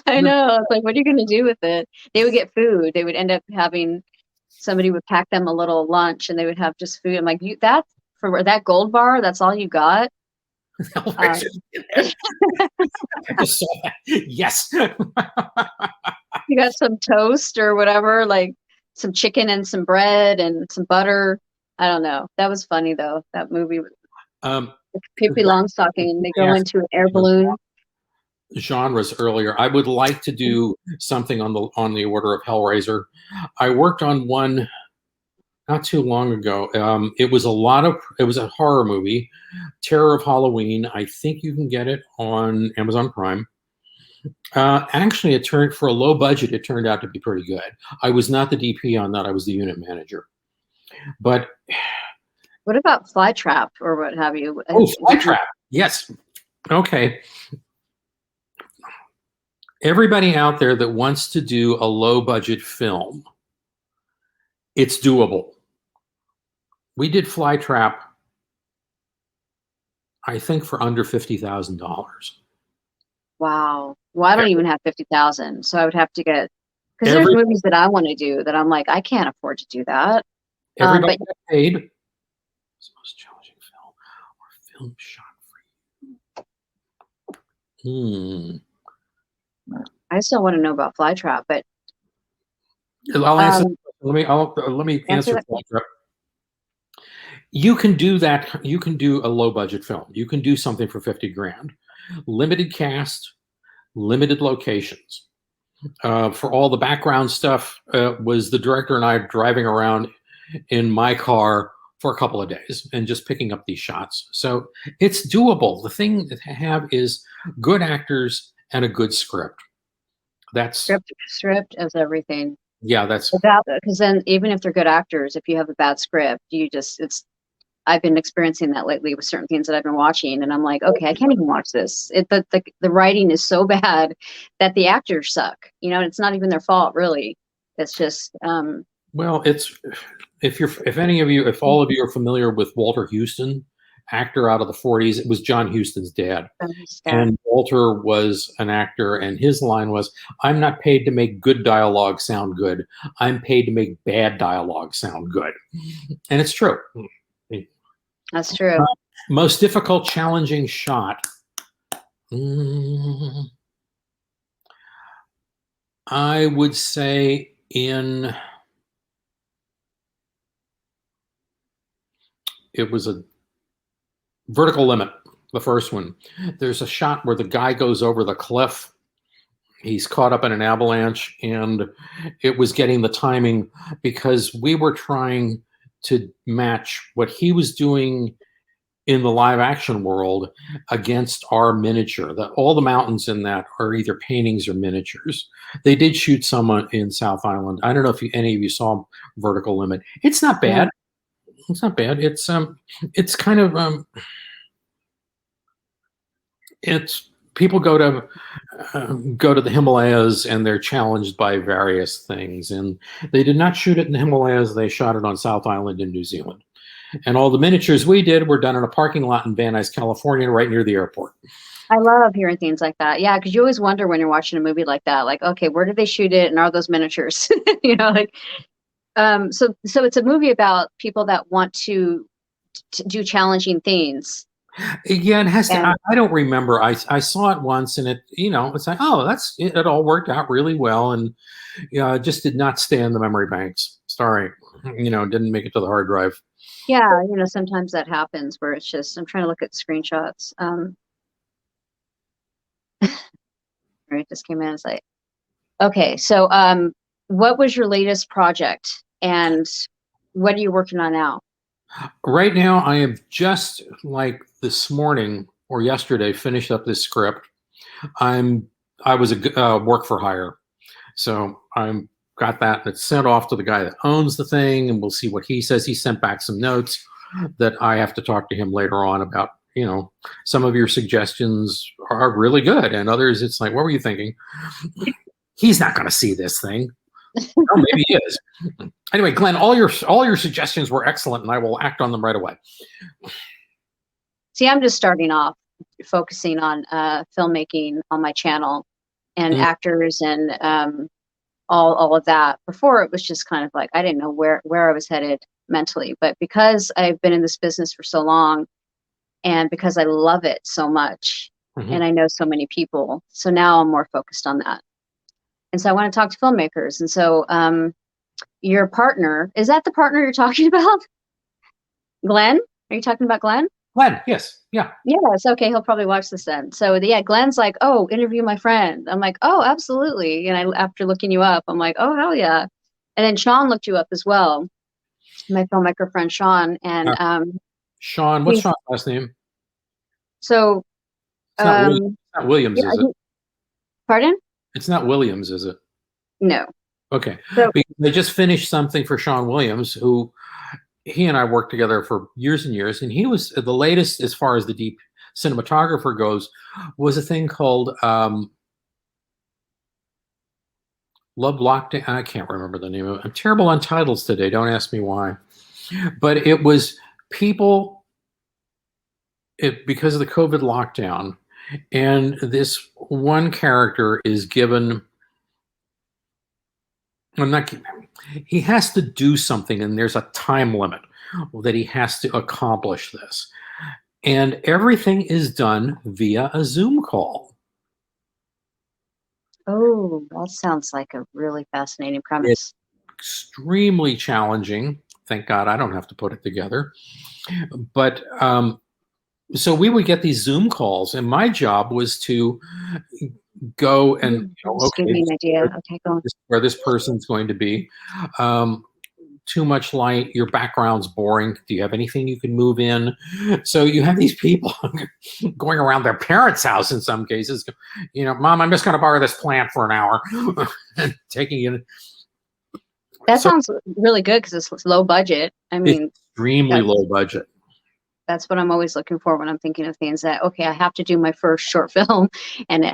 I know. It's like, what are you going to do with it? They would get food. They would end up having somebody would pack them a little lunch, and they would have just food. I'm like, for that gold bar, that's all you got? Yes. You got some toast or whatever, like some chicken and some bread and some butter. I don't know. That was funny though. That movie. Pippi Longstocking. They go into an air balloon. Genres earlier. I would like to do something on the order of Hellraiser. I worked on one not too long ago. It was a horror movie, Terror of Halloween. I think you can get it on Amazon Prime. Actually, it turned for a low budget. It turned out to be pretty good. I was not the DP on that. I was the unit manager. But What about Flytrap or what have you? Flytrap. Yes. Okay. Everybody out there that wants to do a low budget film, it's doable. We did Flytrap, I think, for under $50,000. Wow. Well, I don't even have 50,000, so I would have to get, because there's movies that I want to do that I'm like, I can't afford to do that. Everybody got paid. It's the most challenging film or film shot for you. I still want to know about Flytrap, but I'll answer. Let me answer Flytrap. You can do that. You can do a low budget film. You can do something for 50 grand. Limited cast, limited locations. For all the background stuff, was the director and I driving around in my car for a couple of days and just picking up these shots. So it's doable. The thing to have is good actors and a good script. That's script is everything. Yeah, that's because then even if they're good actors, if you have a bad script, I've been experiencing that lately with certain things that I've been watching, and I'm like, okay, I can't even watch this. The writing is so bad that the actors suck. It's not even their fault, really. It's just well, it's if all of you are familiar with Walter Houston, actor out of the 40s, it was John Huston's dad. And Walter was an actor, and his line was, "I'm not paid to make good dialogue sound good. I'm paid to make bad dialogue sound good." And it's true. That's true. Most difficult, challenging shot. I would say it was a Vertical Limit, the first one. There's a shot where the guy goes over the cliff. He's caught up in an avalanche, and it was getting the timing because we were trying to match what he was doing in the live action world against our miniature. All the mountains in that are either paintings or miniatures. They did shoot some in South Island. I don't know if any of you saw Vertical Limit. It's not bad. It's not bad. It's kind of it's people go to the Himalayas and they're challenged by various things. And they did not shoot it in the Himalayas. They shot it on South Island in New Zealand. And all the miniatures we did were done in a parking lot in Van Nuys, California, right near the airport. I love hearing things like that. Yeah, because you always wonder when you're watching a movie like that, like, okay, where did they shoot it, and are those miniatures? So it's a movie about people that want to do challenging things. Yeah, it has to. I don't remember. I saw it once, and it's like, oh, it all worked out really well, and it just did not stay in the memory banks. Sorry, didn't make it to the hard drive. Yeah, sometimes that happens where it's just, I'm trying to look at screenshots. It just came in. It's like, okay, so what was your latest project, and what are you working on now? Right now, I have just, like, this morning or yesterday, finished up this script. I was a work for hire, so I'm got that, and it's sent off to the guy that owns the thing, and we'll see what he says. He sent back some notes that I have to talk to him later on about. Some of your suggestions are really good, and others, it's like, what were you thinking? He's not going to see this thing. Oh, maybe he is. Anyway, Glenn, all your suggestions were excellent, and I will act on them right away. See, I'm just starting off focusing on filmmaking on my channel and actors and all of that. Before, it was just kind of like, I didn't know where I was headed mentally. But because I've been in this business for so long, and because I love it so much, and I know so many people, so now I'm more focused on that. And so I want to talk to filmmakers. And so your partner, is that the partner you're talking about? Glenn? Are you talking about Glenn? Glenn, yes. Yeah. Yes. Okay. He'll probably watch this then. So yeah, Glenn's like, oh, interview my friend. I'm like, oh, absolutely. And after looking you up, I'm like, oh, hell yeah. And then Sean looked you up as well. My filmmaker friend, Sean. And Sean, what's Sean's last name? So it's not Williams, yeah, is it? Pardon? It's not Williams, is it? No. Okay. So, Because they just finished something for Sean Williams, who he and I worked together for years and years, and he was the latest as far as the deep cinematographer goes, was a thing called Love Lockdown. I can't remember the name of it. I'm terrible on titles today. Don't ask me why. But it was people, because of the COVID lockdown, and this one character is given, I'm not kidding, he has to do something, and there's a time limit that he has to accomplish this. And everything is done via a Zoom call. oh, that sounds like a really fascinating premise. Extremely challenging. Thank God I don't have to put it together. But so we would get these Zoom calls, and my job was to go and, Just give me an idea. Okay, go on. where this person's going to be. Too much light, your background's boring. Do you have anything you can move in? So you have these people going around their parents' house in some cases, Mom, I'm just going to borrow this plant for an hour, and taking it. That sounds really good because it's low budget. I mean, extremely low budget. That's what I'm always looking for when I'm thinking of things that, okay, I have to do my first short film, and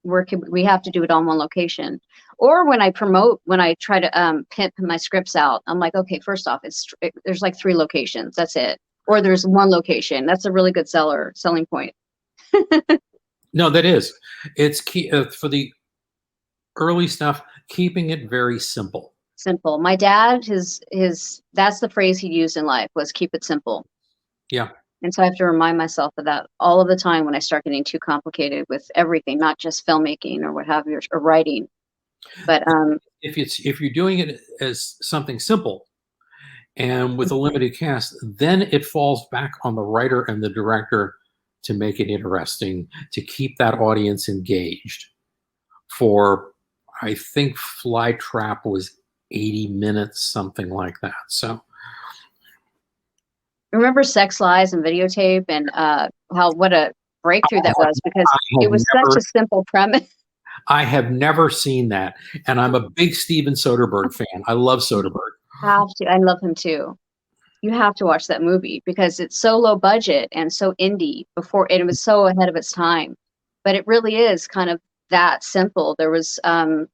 we have to do it on one location. Or when I try to pimp my scripts out, I'm like, okay, first off, there's like 3 locations. That's it. Or there's 1 location. That's a really good selling point. No, that is. It's key for the early stuff, keeping it very simple. Simple. My dad, that's the phrase he used in life, was keep it simple. Yeah. And so I have to remind myself of that all of the time when I start getting too complicated with everything, not just filmmaking or what have you, or writing. But if you're doing it as something simple and with a limited cast, then it falls back on the writer and the director to make it interesting, to keep that audience engaged. For, I think Flytrap was 80 minutes, something like that. So remember Sex, Lies, and Videotape, and what a breakthrough that was, because it was such a simple premise. I have never seen that, and I'm a big Steven Soderbergh fan. I love Soderbergh. I love him too. You have to watch that movie because it's so low budget and so indie. It was so ahead of its time, but it really is kind of that simple. There was I'm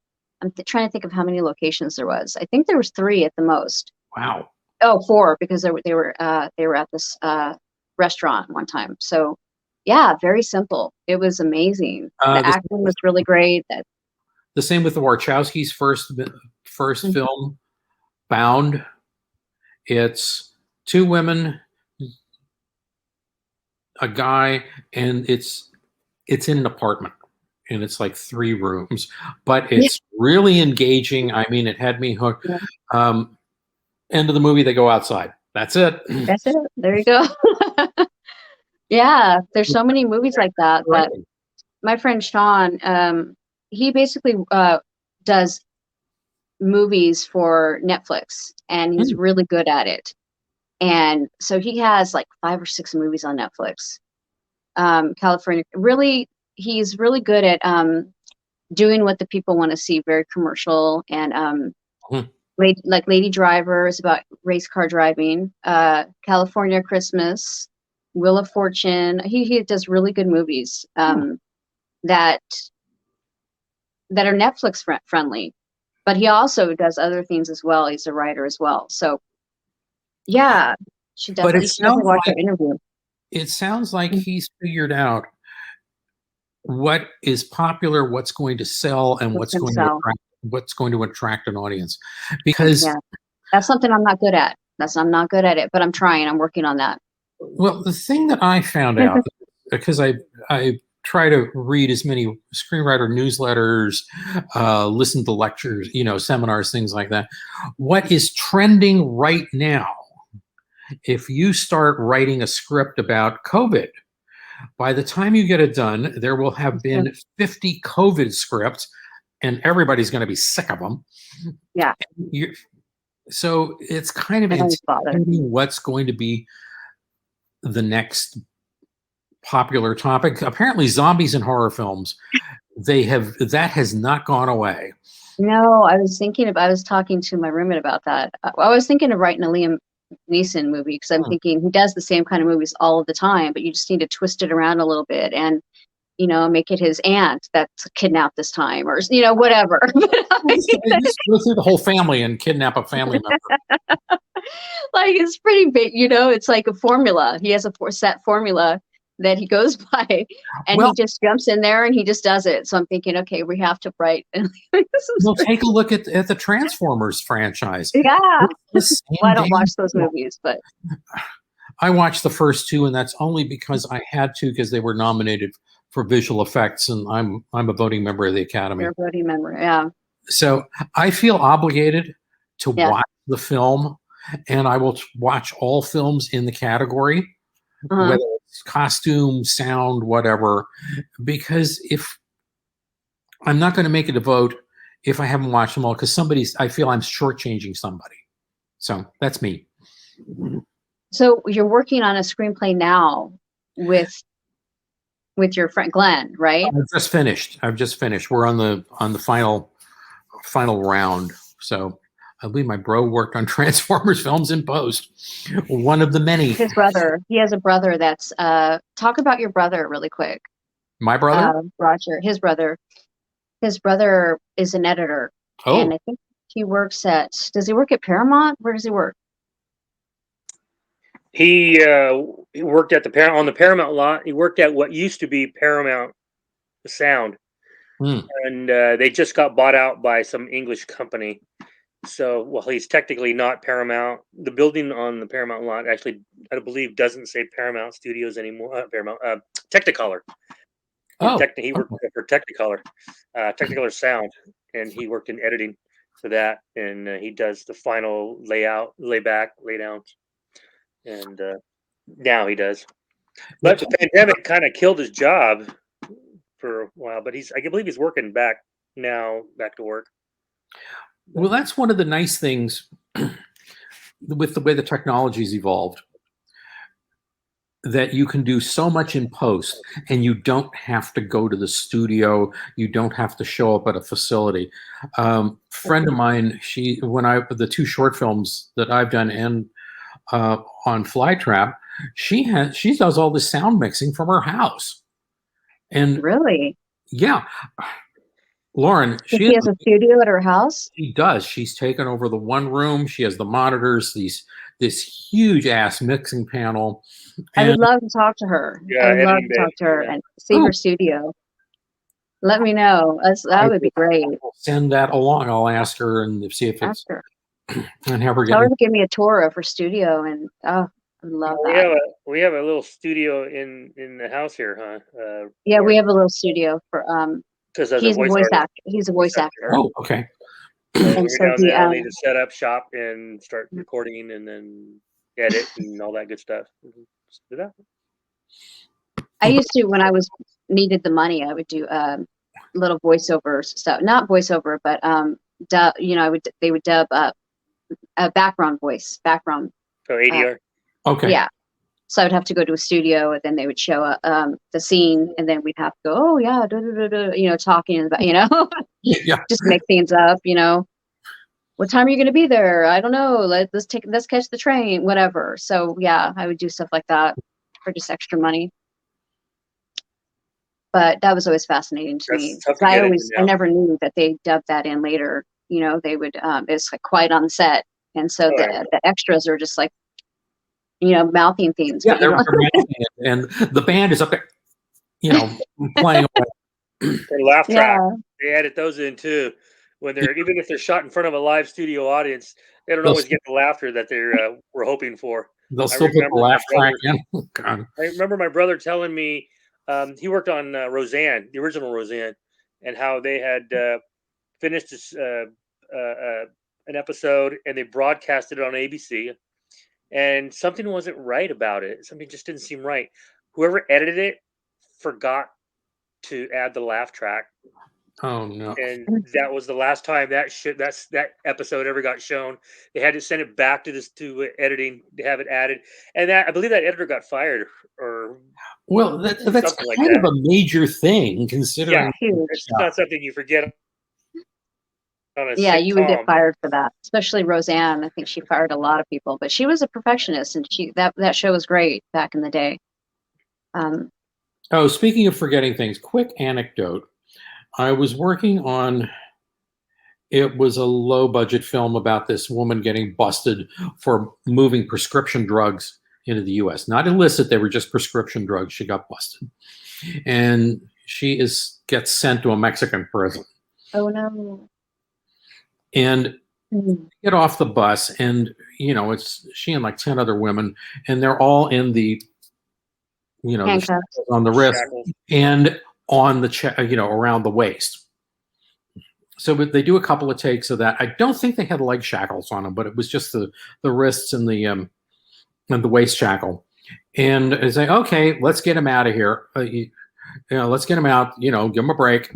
trying to think of how many locations there was. I think there was 3 at the most. Wow. Oh, 4, because they were at this restaurant one time. So yeah, very simple. It was amazing. The acting was really great. The same with the Wachowskis' first film, Bound. It's 2 women, a guy, and it's in an apartment, and it's like 3 rooms, but it's really engaging. I mean, it had me hooked. Yeah. End of the movie, they go outside. That's it. That's it. There you go. Yeah, there's so many movies like that. That my friend Sean, he basically does movies for Netflix, and he's really good at it. And so he has like 5 or 6 movies on Netflix. California, really, he's really good at doing what the people want to see, very commercial. And Lady Driver is about race car driving. California Christmas, Wheel of Fortune. He does really good movies that are Netflix friendly, but he also does other things as well. He's a writer as well. So yeah, should definitely watch that interview. It sounds like he's figured out what is popular, what's going to sell, and what's going to attract an audience. Because that's something I'm not good at. I'm not good at it, but I'm trying. I'm working on that. Well, the thing that I found out, because I try to read as many screenwriter newsletters, listen to lectures, seminars, things like that. What is trending right now, if you start writing a script about COVID, by the time you get it done, there will have been 50 COVID scripts, and everybody's going to be sick of them. Yeah. So it's kind of anticipating what's going to be the next popular topic. Apparently, zombies in horror films, that has not gone away. No, I was talking to my roommate about that. I was thinking of writing a Liam Neeson movie because I'm thinking he does the same kind of movies all of the time, but you just need to twist it around a little bit and, make it his aunt that's kidnapped this time, or, whatever. Just go through the whole family and kidnap a family member. Like, it's pretty big, it's like a formula. He has a set formula that he goes by, and he just jumps in there and he just does it. So I'm thinking, okay, we have to write. Well, take a look at the Transformers franchise. Yeah. Well, I don't watch those movies, but I watched the first two, and that's only because I had to, because they were nominated for visual effects, and I'm a voting member of the Academy. You're a voting member, yeah. So I feel obligated to watch the film, and I will watch all films in the category, whether it's costume, sound, whatever, because if I'm not going to make it a vote if I haven't watched them all, because I feel I'm shortchanging somebody. So that's me. So you're working on a screenplay now with your friend Glenn, right? I've just finished. We're on the final round. So I believe my bro worked on Transformers films in post. One of the many. His brother. He has a brother that's talk about your brother really quick. My brother? Roger. His brother. His brother is an editor. Oh. And I think he works does he work at Paramount? Where does he work? He worked at on the Paramount lot. He worked at what used to be Paramount Sound, and they just got bought out by some English company. So, well, he's technically not Paramount. The building on the Paramount lot actually, I believe, doesn't say Paramount Studios anymore. Paramount Technicolor. Oh, he worked for Technicolor, Technicolor Sound, and he worked in editing for that. And he does the final layout, layback, laydowns. And now he does. But the pandemic kind of killed his job for a while. But I believe he's working back to work. Well, that's one of the nice things with the way the technology's evolved, that you can do so much in post, and you don't have to go to the studio. You don't have to show up at a facility. Friend of mine, the two short films that I've done and on Flytrap, she does all the sound mixing from her house. And really, yeah, Lauren, she has a studio at her house. She does. She's taken over the one room. She has the monitors, this huge ass mixing panel. I would love to talk to her. Yeah, I would love to talk to her and see her studio. Let me know. That would be great. I'll send that along. I'll ask her and see if it's and have her tell her to give me a tour of her studio, and I love that. We have a little studio in the house here, huh? Yeah, we have a little studio for because he's a voice actor. He's a voice actor. Oh, okay. And so he need to set up shop and start recording and then edit and all that good stuff. Just do that. I used to, when I needed the money, I would do little voiceover stuff. Not voiceover, but they would dub a background voice. So ADR. Okay. Yeah. So I would have to go to a studio, and then they would show the scene, and then we'd have to go, oh yeah, talking about, yeah, just make things up, What time are you going to be there? I don't know. Let's catch the train, whatever. So yeah, I would do stuff like that for just extra money. But that was always fascinating to me. I never knew that they dubbed that in later. They would it's like quiet on the set, and so the extras are just like, mouthing things. Yeah, they're mouthing it, and the band is up there, playing away. Their laugh track. Yeah. They added those in too. When even if they're shot in front of a live studio audience, they don't always get the laughter that they were hoping for. They'll still put the laugh track in. God. I remember my brother telling me he worked on Roseanne, the original Roseanne, and how they had finished an episode and they broadcasted it on ABC, and something wasn't right about it. Something just didn't seem right. Whoever edited it forgot to add the laugh track. Oh no. And that was the last time that episode ever got shown. They had to send it back to editing to have it added, and that I believe that editor got fired or Well, that's something like kind of that. a major thing, considering. Yeah, Huge. it's not something you forget on a Yeah, you would get sitcom. fired for that. Especially Roseanne. I think she fired a lot of people, but she was a perfectionist, and that show was great back in the day. Oh, speaking of forgetting things, quick anecdote. I was working on, it was a low budget film about this woman getting busted for moving prescription drugs into the US. Not illicit, they were just prescription drugs. She got busted. And she gets sent to a Mexican prison. Oh no. And get off the bus, and it's she and like 10 other women, and they're all in the Handcuffs. on the wrist Shackles. and on the around the waist. So they do a couple of takes of that. I don't think they had leg shackles on them, but it was just the wrists and the waist shackle. And I say, okay, let's get him out of here. Let's get him out. Give him a break.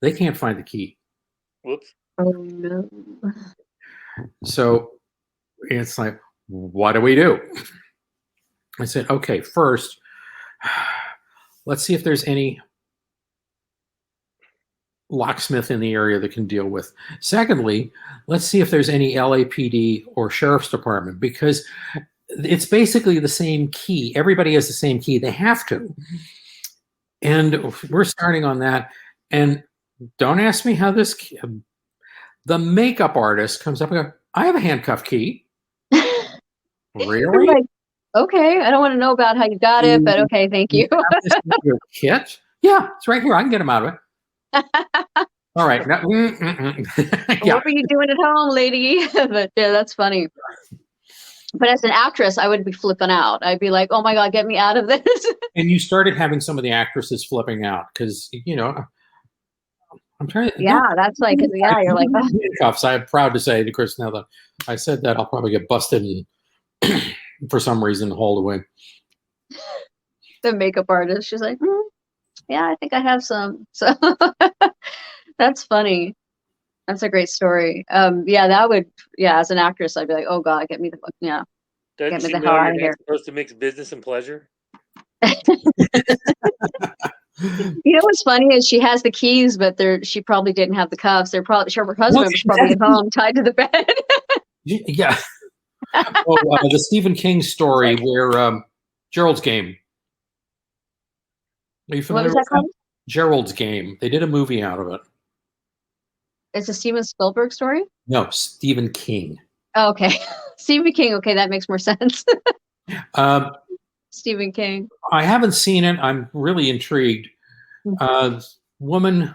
They can't find the key. Whoops. Oh no. So it's like, what do we do? I said, okay, first, let's see if there's any locksmith in the area that can deal with. Secondly, let's see if there's any LAPD or sheriff's department, because it's basically the same key. Everybody has the same key. They have to. And we're starting on that. And don't ask me how the makeup artist comes up and goes, I have a handcuff key. Really? Like, okay, I don't want to know about how you got it, but okay, thank you. Your kit? Yeah, it's right here. I can get him out of it. All right. Now, yeah. What were you doing at home, lady? But yeah, that's funny. But as an actress, I would be flipping out. I'd be like, oh my God, get me out of this. And you started having some of the actresses flipping out because, I'm trying to. Yeah, that's like, yeah, you're like, oh. Handcuffs. I'm proud to say to Chris, now that I said that, I'll probably get busted and for some reason hauled away. The makeup artist, she's like, yeah, I think I have some. So that's funny. That's a great story. As an actress, I'd be like, oh God, get me the fuck, yeah. Doesn't Get me she the know hell out you're of not here. supposed to mix business and pleasure? What's funny is she has the keys, but she probably didn't have the cuffs. Her husband was probably at home tied to the bed. Yeah. The Stephen King story where Gerald's Game. Are you familiar What was that called? Gerald's Game. They did a movie out of it. It's a Steven Spielberg story? No, Stephen King. Oh, okay. Stephen King. Okay, that makes more sense. Stephen King. I haven't seen it. I'm really intrigued. Woman,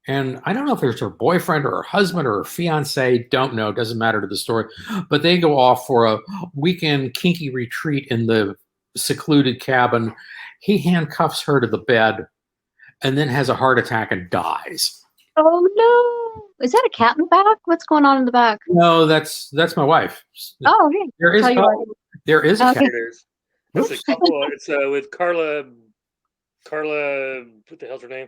and I don't know if it's her boyfriend or her husband or her fiance, don't know, doesn't matter to the story, but they go off for a weekend kinky retreat in the secluded cabin. He handcuffs her to the bed and then has a heart attack and dies. Oh no. Is that a cat in the back? What's going on in the back? No, that's my wife. Oh, hey. There is a Okay. cat. It's a couple. It's with Carla. What the hell's her name?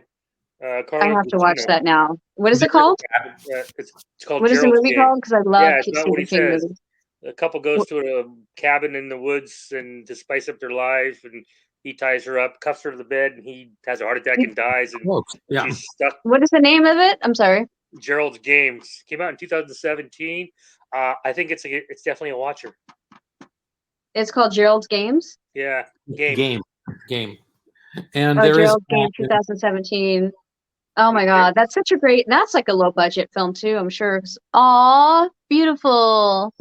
Carla. I have to watch Gugino. that now. What is it called? It's called. What is the Gerald's movie Game. called? Because I love Yeah, it's not what he Stephen King says. movies. A couple goes to a cabin in the woods and to spice up their life, and he ties her up, cuffs her to the bed, and he has a heart attack and dies. And Yeah. she's stuck. What is the name of it? I'm sorry. Gerald's Games came out in 2017. I think it's definitely a watcher. It's called Gerald's Games. Yeah, Game. And Gerald's Game 2017. Oh my God, that's such a great. That's like a low budget film too. I'm sure. Aw, beautiful.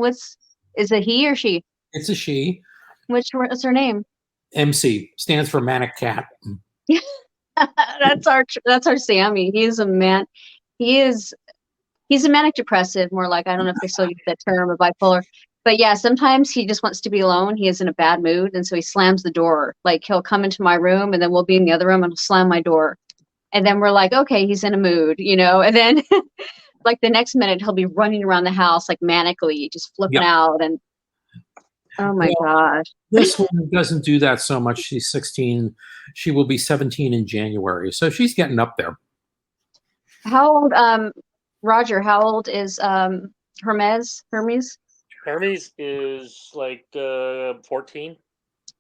Is it he or she? It's a she. What's her name? MC stands for Manic Cat. That's our Sammy. He's a man. He's a manic depressive, more like, I don't know if they still use that term, or bipolar. But yeah, sometimes he just wants to be alone. He is in a bad mood, and so he slams the door. Like, he'll come into my room, and then we'll be in the other room, and he'll slam my door. And then we're like, okay, he's in a mood, And then, like, the next minute, he'll be running around the house, like, manically, just flipping out. And oh my gosh. This one doesn't do that so much. She's 16. She will be 17 in January, so she's getting up there. How old, Roger, how old is Hermes? Hermes is like 14.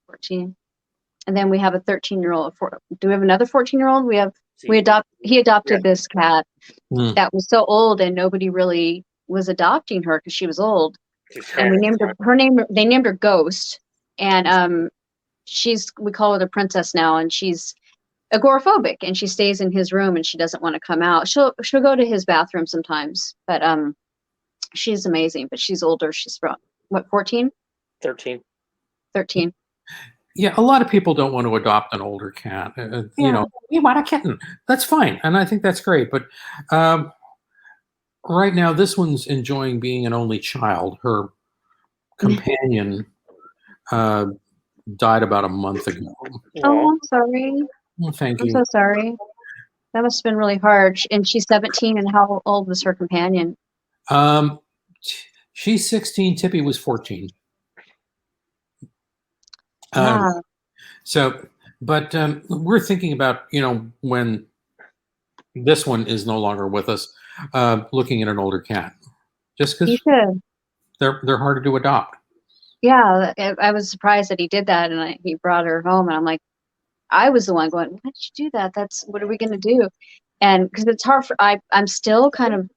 14. And then we have a 13-year-old. Do we have another 14-year-old? He Yeah. adopted this cat Mm. that was so old and nobody really was adopting her because she was old. And we named they named her Ghost. And we call her the princess now, and she's agoraphobic and she stays in his room and she doesn't want to come out. She'll go to his bathroom sometimes, but she's amazing, but she's older. She's from what, 14? 13. 13. Yeah, a lot of people don't want to adopt an older cat. You Yeah. know, you want a kitten. That's fine. And I think that's great. But right now, this one's enjoying being an only child. Her companion died about a month ago. Oh, I'm sorry. Well, thank I'm you. so sorry. That must have been really hard. And she's 17, and how old was her companion? She's 16. Tippy was 14. Yeah. So, but we're thinking about, when this one is no longer with us, looking at an older cat, just You because should. they're harder to adopt. Yeah, I was surprised that he did that, and he brought her home, and I'm like, I was the one going, why did you do that? What are we going to do? And because it's hard I'm still kind of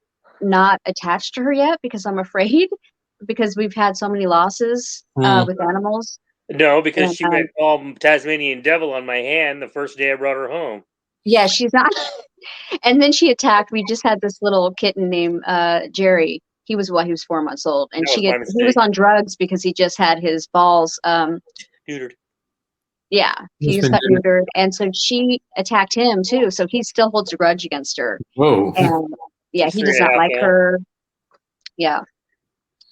not attached to her yet because I'm afraid because we've had so many losses with animals. No, because And, she went all Tasmanian devil on my hand the first day I brought her home. Yeah, she's not. And then she attacked. We just had this little kitten named Jerry. He was 4 months old, and he was on drugs because he just had his balls neutered. Yeah, he just got neutered, and so she attacked him too. So he still holds a grudge against her. Whoa! And yeah, he does not like her. Yeah,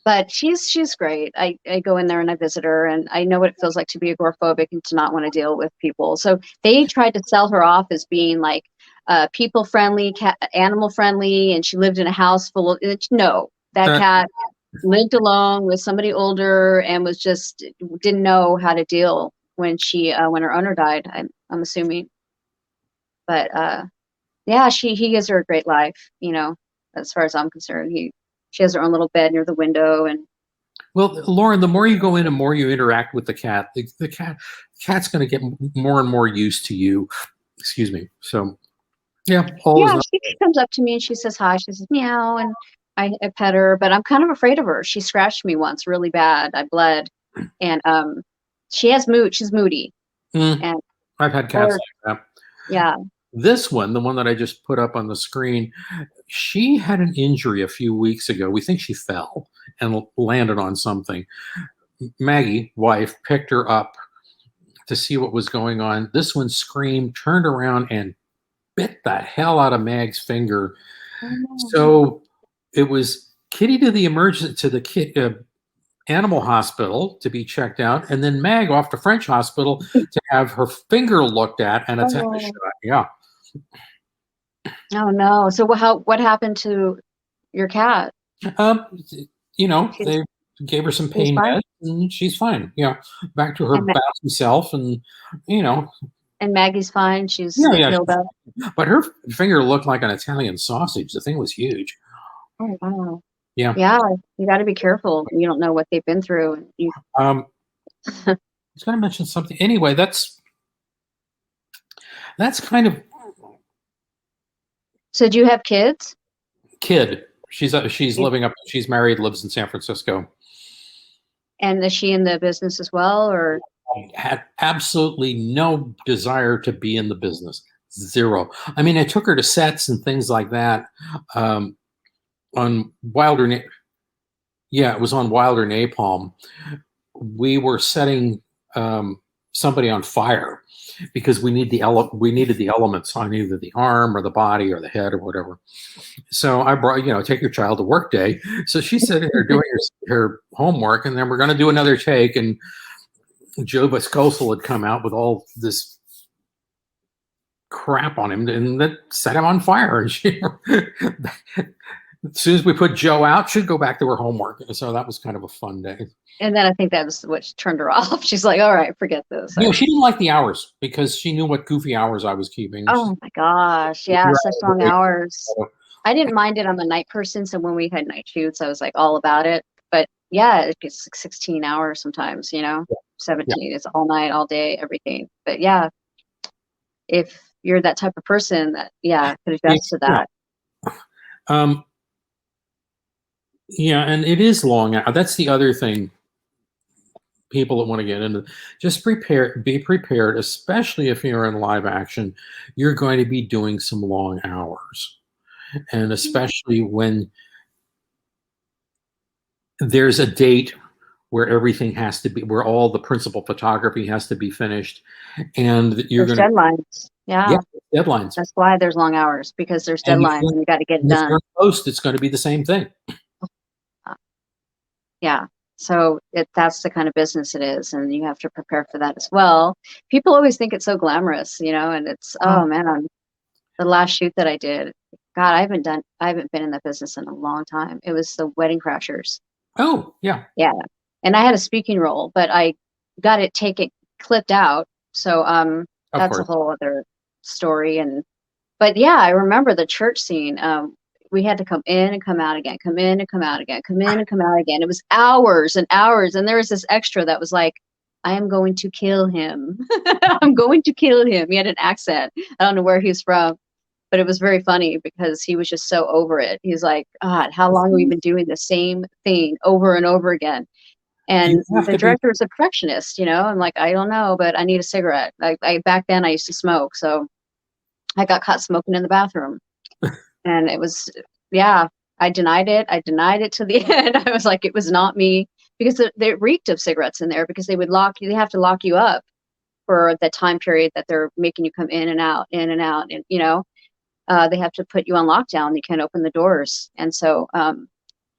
but she's great. I go in there and I visit her, and I know what it feels like to be agoraphobic and to not want to deal with people. So they tried to sell her off as being like people friendly, animal friendly, and she lived in a house full of. No, that cat lived alone with somebody older and didn't know how to deal when her owner died. I'm assuming, but yeah, he gives her a great life. As far as I'm concerned, she has her own little bed near the window. And well, Lauren, the more you go in and more you interact with the cat, the cat's going to get more and more used to you. Excuse me. So yeah, she comes up to me and she says hi. She says meow, and I pet her, but I'm kind of afraid of her. She scratched me once really bad. I bled, and she's moody. And I've had cats like that. Yeah. This one, the one that I just put up on the screen, she had an injury a few weeks ago. We think she fell and landed on something. Maggie, wife, picked her up to see what was going on. This one screamed, turned around, and bit the hell out of Mag's finger. So it was Kitty to the animal hospital to be checked out, and then Mag off to French hospital to have her finger looked at and a tetanus shot. Yeah. Oh no! So what happened to your cat? They gave her some pain meds, and she's fine. Yeah, back to her bouncy self, and And Maggie's fine. She's healed up. But her finger looked like an Italian sausage. The thing was huge. Oh wow! Yeah. Yeah, you got to be careful. You don't know what they've been through. I was going to mention something. Anyway, that's kind of. So do you have kids? Kid. She's living up. She's married, lives in San Francisco. And is she in the business as well, or? I had absolutely no desire to be in the business. Zero. I mean, I took her to sets and things like that. On Wilder. Yeah, it was on Wilder Napalm. We were setting somebody on fire because we needed the elements on either the arm or the body or the head or whatever. So I brought, take your child to work day. So she's sitting there doing her homework, and then we're going to do another take. And Joe Viscoso had come out with all this crap on him, and that set him on fire. And as soon as we put Joe out, she'd go back to her homework. So that was kind of a fun day. And then I think that was what turned her off. She's like, all right, forget this. No, she didn't like the hours because she knew what goofy hours I was keeping. Oh my gosh. Yeah, You're such out of long the way. hours. I didn't mind it. I'm a night person. So when we had night shoots, I was like all about it. But yeah, it gets like 16 hours sometimes, 17. It's all night, all day, everything. But yeah, if you're that type of person that, could adjust to that. Yeah, and it is long. That's the other thing. People that want to get into, just be prepared, especially if you're in live action. You're going to be doing some long hours, and especially when there's a date where everything has to be, where all the principal photography has to be finished, and you're There's going to deadlines. Yeah. deadlines. That's why there's long hours, because there's And deadlines and you got to get it if done. you're in post, it's going to be the same thing. Yeah. So that's the kind of business it is. And you have to prepare for that as well. People always think it's so glamorous, and it's, oh man, the last shoot that I did, God, I haven't been in that business in a long time. It was the Wedding Crashers. Oh, yeah. Yeah. And I had a speaking role, but I got it clipped out. So that's a whole other story. But yeah, I remember the church scene. We had to come in and come out again, come in and come out again, come in and come out again. It was hours and hours. And there was this extra that was like, I am going to kill him. I'm going to kill him. He had an accent. I don't know where he's from, but it was very funny because he was just so over it. He's like, God, how long have we been doing the same thing over and over again? And the director is a perfectionist, I'm like, I don't know, but I need a cigarette. Back then I used to smoke. So I got caught smoking in the bathroom. And it was, I denied it. I denied it to the end. I was like, it was not me, because they reeked of cigarettes in there, because they have to lock you up for the time period that they're making you come in and out. And, they have to put you on lockdown. You can't open the doors. And so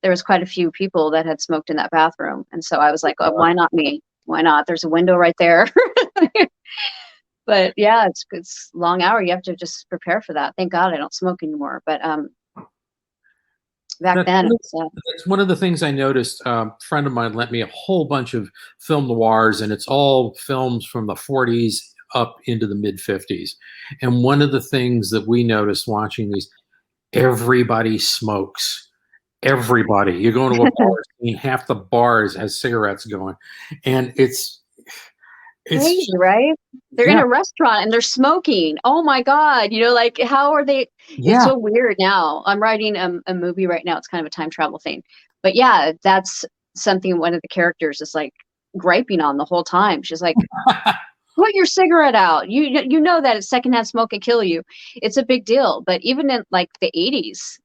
there was quite a few people that had smoked in that bathroom. And so I was like, oh, why not me? Why not? There's a window right there. But yeah, it's long hour. You have to just prepare for that. Thank God I don't smoke anymore. But back then, that's one of the things I noticed. A friend of mine lent me a whole bunch of film noirs, and it's all films from the 40s up into the mid 50s. And one of the things that we noticed watching these, everybody smokes. Everybody. You're going to a bar, half the bars has cigarettes going, and it's crazy, right? They're in a restaurant and they're smoking. Oh my God. Like, how are they? It's so weird now. I'm writing a movie right now. It's kind of a time travel thing. But yeah, that's something one of the characters is like griping on the whole time. She's like, put your cigarette out. You know that secondhand smoke can kill you. It's a big deal. But even in like the 80s,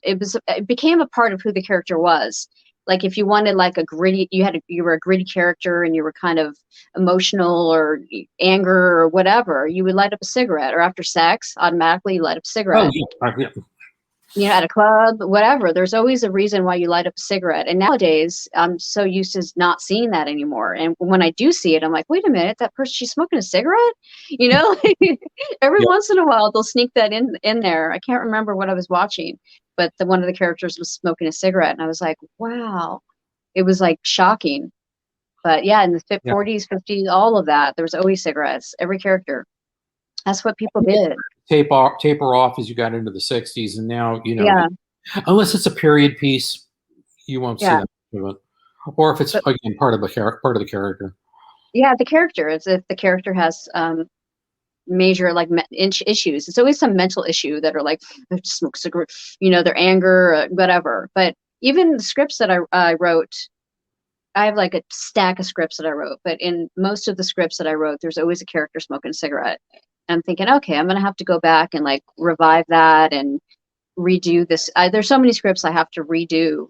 it became a part of who the character was. Like if you wanted like a gritty, you were a gritty character and you were kind of emotional or anger or whatever, you would light up a cigarette. Or after sex, automatically you light up a cigarette. Oh, yeah. At a club, whatever. There's always a reason why you light up a cigarette. And nowadays, I'm so used to not seeing that anymore. And when I do see it, I'm like, wait a minute, that person, she's smoking a cigarette? Every once in a while, they'll sneak that in there. I can't remember what I was watching, but one of the characters was smoking a cigarette. And I was like, wow. It was like shocking. But yeah, in the 40s, 50s, all of that, there was always cigarettes, every character. That's what people did. Taper off as you got into the 60s, and now unless it's a period piece, you won't see that of it. Or if it's again part of the character. Yeah, the character. It's if the character has major like issues. It's always some mental issue that are like they smoke cigarette, their anger, or whatever. But even the scripts that I wrote, I have like a stack of scripts that I wrote. But in most of the scripts that I wrote, there's always a character smoking a cigarette. I'm thinking, okay, I'm going to have to go back and like revive that and redo this. There's so many scripts I have to redo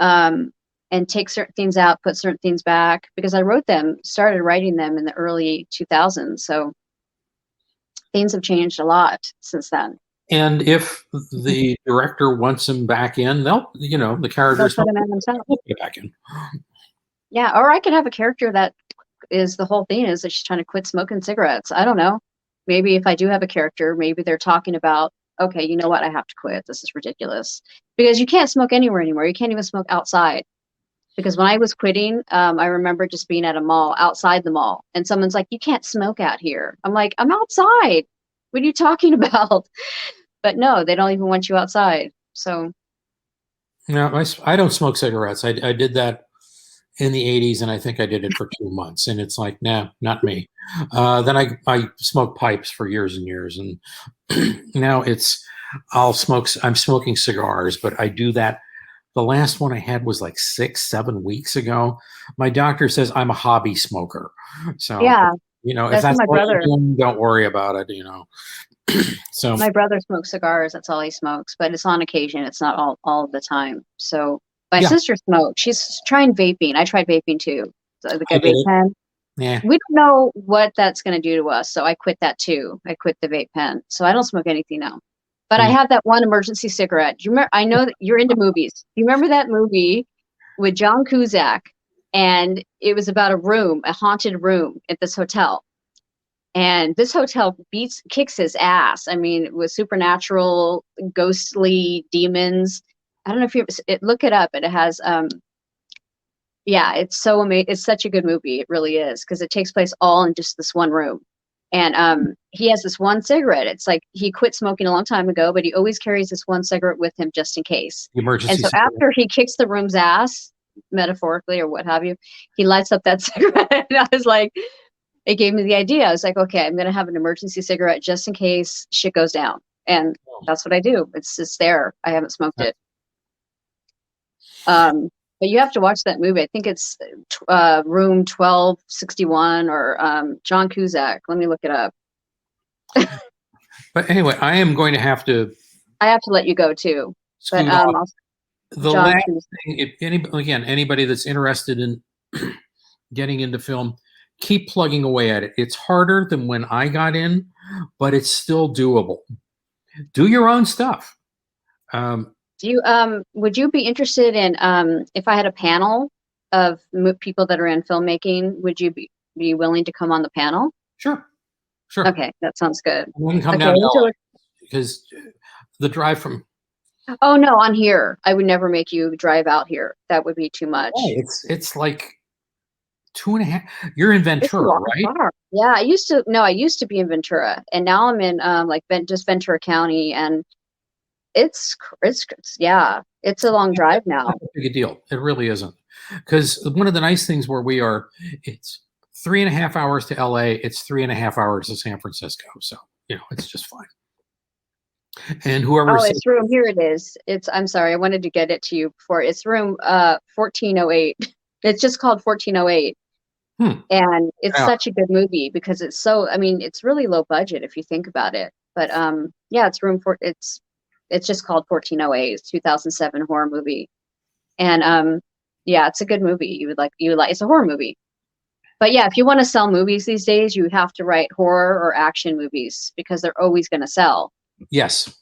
and take certain things out, put certain things back, because I started writing them in the early 2000s. So things have changed a lot since then. And if the director wants him back in, the characters put him in themselves. Get back in. Yeah, or I could have a character that is the whole thing is that she's trying to quit smoking cigarettes. I don't know. Maybe if I do have a character, maybe they're talking about okay, you know what? I have to quit. This is ridiculous. Because you can't smoke anywhere anymore. You can't even smoke outside. Because when I was quitting, I remember just being at a mall, outside the mall, and someone's like, you can't smoke out here. I'm like, I'm outside. What are you talking about? But no, they don't even want you outside. So No, I don't smoke cigarettes. I did that in the 80s, and I think I did it for 2 months. And it's like, nah, not me. Then I smoked pipes for years and years. And now I'm smoking cigars, but I do that. The last one I had was like 6-7 weeks ago. My doctor says I'm a hobby smoker. So, yeah, if that's what that's my what you're brother. doing, don't worry about it, So, My brother smokes cigars. That's all he smokes, but it's on occasion. It's not all the time. So my yeah, sister smoked. She's trying vaping. I tried vaping too. So the I did vape it. pen. Yeah. We don't know what that's going to do to us. So I quit that too. I quit the vape pen. So I don't smoke anything now. But I Mm. have that one emergency cigarette. Do you remember? I know that you're into movies. Do you remember that movie with John Cusack? And it was about a haunted room at this hotel. And this hotel kicks his ass. I mean, with supernatural, ghostly demons. I don't know if look it up. It has, yeah, it's so amazing. It's such a good movie. It really is, because it takes place all in just this one room. And he has this one cigarette. It's like he quit smoking a long time ago, but he always carries this one cigarette with him just in case. The emergency And so cigarette. after he kicks the room's ass, metaphorically or what have you, he lights up that cigarette. And I was like, it gave me the idea. I was like, okay, I'm going to have an emergency cigarette just in case shit goes down. And that's what I do. It's just there. I haven't smoked it. But you have to watch that movie. I think it's Room 1261 or John Cusack. Let me look it up. But anyway, I am going to have to. I have to let you go too. But the John last Cusack. thing, if anybody that's interested in getting into film, keep plugging away at it. It's harder than when I got in, but it's still doable. Do your own stuff. Do you would you be interested in if I had a panel of people that are in filmmaking, would you be willing to come on the panel? Sure. Okay, that sounds good. I'm going to come down to LA because the drive from. Oh no, on here. I would never make you drive out here. That would be too much. Yeah, it's like 2.5. You're in Ventura, right? Far. Yeah, I used to be in Ventura, and now I'm in just Ventura County, and it's a long drive now. Not a big deal. It really isn't, because one of the nice things where we are, it's 3.5 hours to LA. It's 3.5 hours to San Francisco. So it's just fine. And whoever. It's room. Here it is. I'm sorry, I wanted to get it to you before. It's room 1408. It's just called 1408. And it's such a good movie because it's so. I mean, it's really low budget if you think about it. But it's room for it's just called 1408. It's 2007 horror movie, and it's a good movie. You would like. It's a horror movie. But yeah, if you want to sell movies these days, you have to write horror or action movies because they're always going to sell. Yes,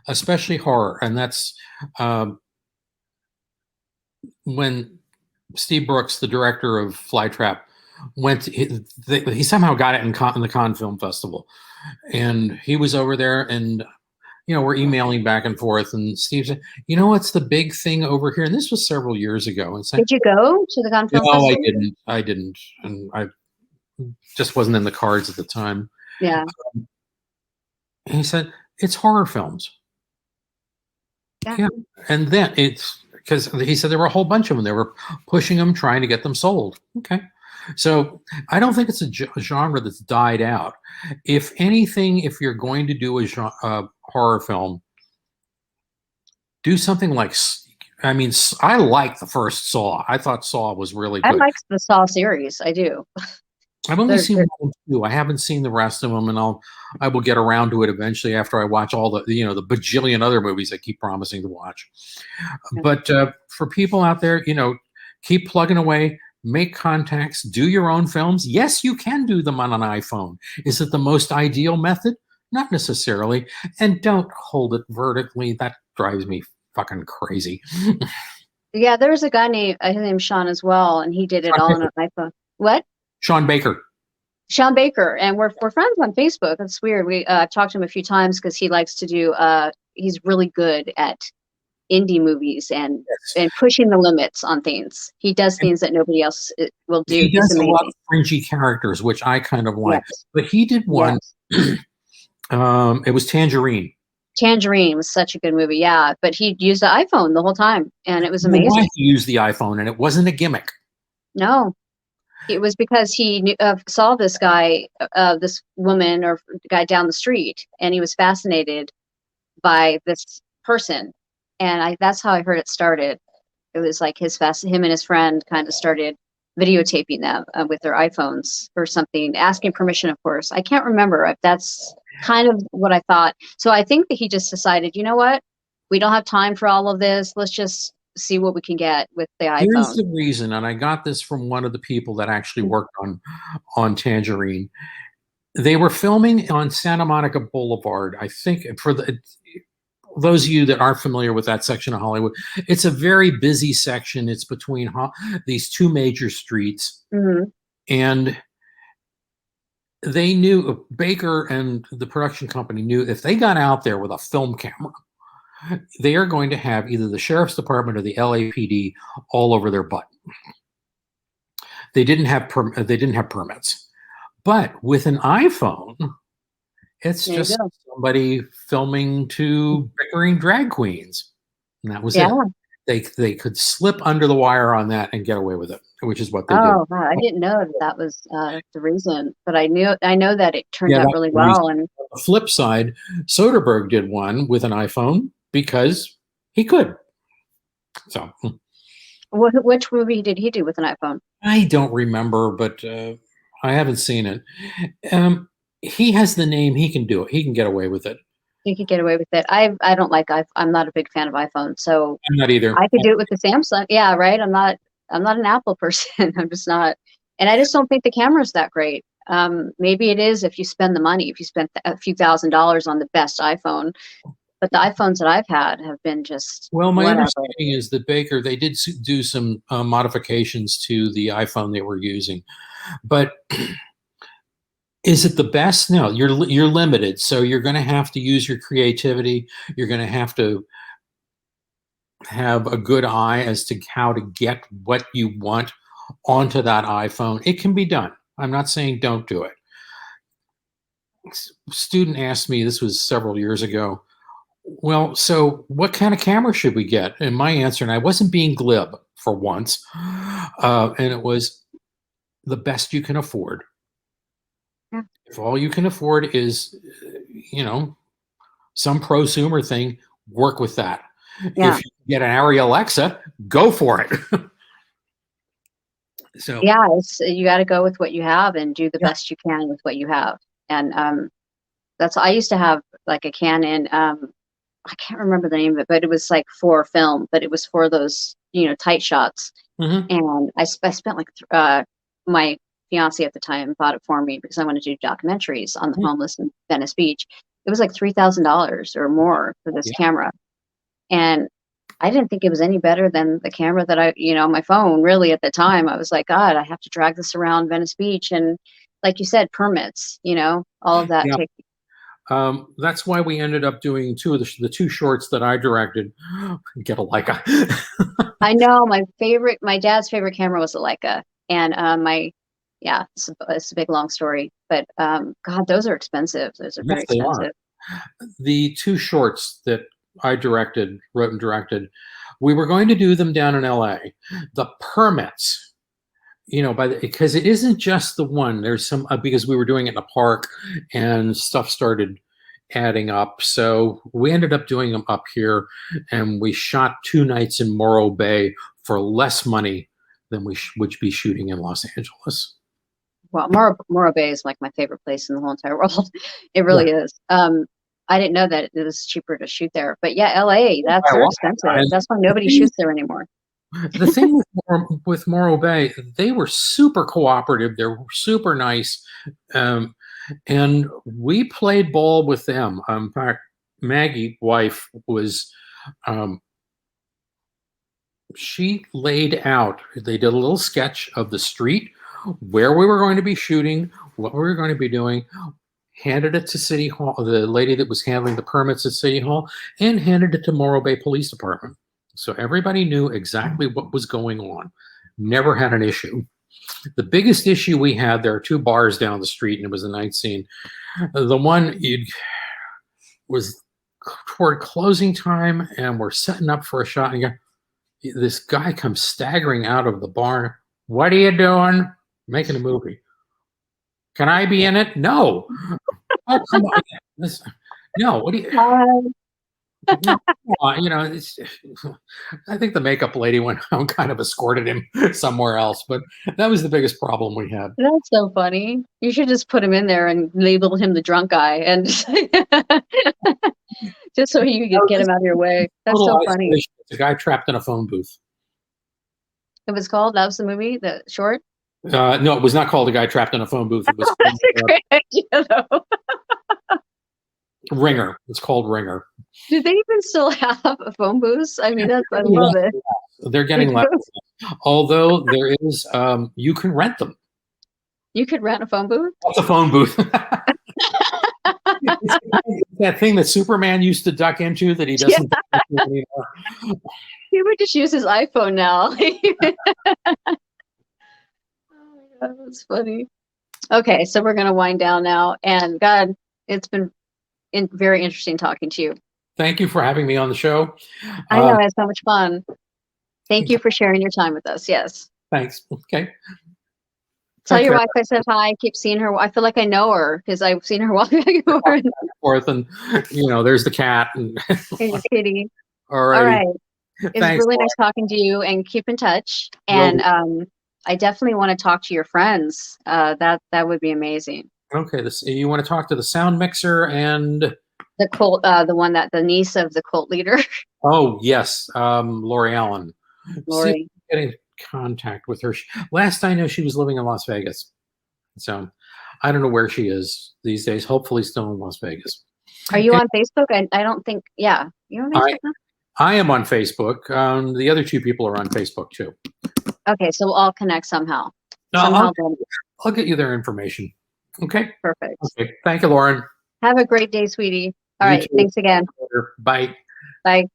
especially horror, and that's when Steve Brooks, the director of Flytrap, he somehow got it in the Cannes Film Festival, and he was over there, and we're emailing back and forth, and Steve said, what's the big thing over here? And this was several years ago. And did you go to the Cannes Film Festival? No, I didn't, and I just wasn't in the cards at the time. Yeah. And he said, it's horror films. Yeah. And then it's because he said there were a whole bunch of them. They were pushing them, trying to get them sold. Okay. So I don't think it's a genre that's died out. If anything, if you're going to do a horror film, do something like, I like the first Saw. I thought Saw was really good. I like the Saw series. I do. I've only seen 1 and 2. I haven't seen the rest of them, and I will get around to it eventually after I watch all the the bajillion other movies I keep promising to watch. Okay. But for people out there, keep plugging away, make contacts, do your own films. Yes, you can do them on an iPhone. Is it the most ideal method? Not necessarily. And don't hold it vertically. That drives me fucking crazy. Yeah, there's a guy named his name's Sean as well, and he did it all on an iPhone. What? Sean Baker. Sean Baker, and we're friends on Facebook. That's weird. We talked to him a few times because he likes to do. He's really good at indie movies and pushing the limits on things. He does things that nobody else will do. He does He's a lot amazing. of fringy characters, which I kind of like. Yes. But he did one. Yes. It was Tangerine. Tangerine was such a good movie, yeah. But he used the iPhone the whole time, and it was I don't know amazing. why he used the iPhone, and it wasn't a gimmick. No, it was because he knew, saw this guy, this woman or guy down the street, and he was fascinated by this person, and that's how I heard it started. It was like him and his friend kind of started videotaping them with their iPhones or something, asking permission, of course. I can't remember if that's kind of what I thought. So I think that he just decided, you know what, we don't have time for all of this. Let's just see what we can get with the iPhone. Here's the reason, and I got this from one of the people that actually worked on Tangerine. They were filming on Santa Monica Boulevard. I think for those of you that aren't familiar with that section of Hollywood, it's a very busy section. It's between these two major streets. Mm-hmm. And they knew, Baker and the production company knew, if they got out there with a film camera, they are going to have either the sheriff's department or the LAPD all over their butt. They didn't have permits. But with an iPhone, it's just somebody filming two bickering drag queens, and that was it. They could slip under the wire on that and get away with it, which is what they did. Oh, wow. I didn't know that was the reason, but I know that it turned out really well. And on the flip side, Soderbergh did one with an iPhone because he could. So, which movie did he do with an iPhone? I don't remember, but I haven't seen it. He has the name. He can do it. He can get away with it. He could get away with it. I don't like. I'm not a big fan of iPhone, so I'm not either. I could do it with the Samsung. Yeah, right. I'm not an Apple person. I'm just not, and I just don't think the camera's that great. Maybe it is if you spend the money. If you spent a few $1,000s on the best iPhone, but the iPhones that I've had have been just well. My understanding is that Baker, they did do some modifications to the iPhone they were using, but. Is it the best? No, you're limited. So you're going to have to use your creativity. You're going to have a good eye as to how to get what you want onto that iPhone. It can be done. I'm not saying don't do it. A student asked me, this was several years ago, well, so what kind of camera should we get? And my answer, and I wasn't being glib for once, and it was the best you can afford. Yeah. If all you can afford is, some prosumer thing, work with that. Yeah. If you get an Arri Alexa, go for it. So yeah, you got to go with what you have and do the best you can with what you have. And I used to have like a Canon. I can't remember the name of it, but it was like for film, but it was for those tight shots. Mm-hmm. And I spent like my fiance at the time bought it for me because I wanted to do documentaries on the homeless in Venice Beach. It was like $3,000 or more for this camera. And I didn't think it was any better than the camera that my phone really at the time. I was like, God, I have to drag this around Venice Beach. And like you said, permits, all of that. Yeah. That's why we ended up doing two of the two shorts that I directed. Get a Leica. I know my dad's favorite camera was a Leica. And it's a big, long story, but God, those are expensive. Those are very expensive. The two shorts that I wrote and directed, we were going to do them down in LA. The permits, because it isn't just the one. There's some, because we were doing it in a park and stuff started adding up. So we ended up doing them up here, and we shot 2 nights in Morro Bay for less money than we would be shooting in Los Angeles. Well, Morro Bay is like my favorite place in the whole entire world. It really is. I didn't know that it was cheaper to shoot there, but LA, that's very expensive. That's why nobody shoots there anymore. The thing with Morro Bay, they were super cooperative. They were super nice. And we played ball with them. In fact, Maggie, wife, was, she laid out, they did a little sketch of the street, where we were going to be shooting, what we were going to be doing, handed it to City Hall, the lady that was handling the permits at City Hall, and handed it to Morro Bay Police Department. So everybody knew exactly what was going on. Never had an issue. The biggest issue we had, there are 2 bars down the street, and it was a night scene. The one was toward closing time, and we're setting up for a shot, and this guy comes staggering out of the bar. What are you doing? Making a movie. Can I be in it? No. Oh, come on. No. What do you? You know, I think the makeup lady went home, kind of escorted him somewhere else, but that was the biggest problem we had. That's so funny. You should just put him in there and label him the drunk guy, and just so you could get him out of your way. That's so funny. The guy trapped in a phone booth. It was called. That was the movie, the short. No, it was not called A Guy Trapped in a Phone Booth. It was That's a great idea, though. Ringer. It's called Ringer. Do they even still have a phone booth? I mean, I love it. They're getting less. Although there is, you can rent them. You could rent a phone booth? What's a phone booth? That thing that Superman used to duck into that he doesn't duck into anymore. He would just use his iPhone now. Oh my God, that's funny. Okay, so we're going to wind down now. And God, it's been very interesting talking to you. Thank you for having me on the show. I know, it's so much fun. Thank you for sharing your time with us. Yes. Thanks. Okay. Tell your wife I said hi. Keep seeing her. I feel like I know her because I've seen her walking back and forth. And, you know, there's the cat. And your kitty. All right. It's really nice talking to you, and keep in touch. And I definitely want to talk to your friends. That would be amazing. Okay. You want to talk to the sound mixer and the cult, the niece of the cult leader. Oh yes, Lori Allen. Lori. Getting contact with her. Last I know, she was living in Las Vegas. So I don't know where she is these days. Hopefully still in Las Vegas. Are you on Facebook? I don't think, yeah. You're on Facebook now? I am on Facebook. The other 2 people are on Facebook too. Okay, so we'll all connect somehow. I'll get you their information. Okay. Perfect. Okay. Thank you, Lauren. Have a great day, sweetie. All right. Too. Thanks again. Bye. Bye.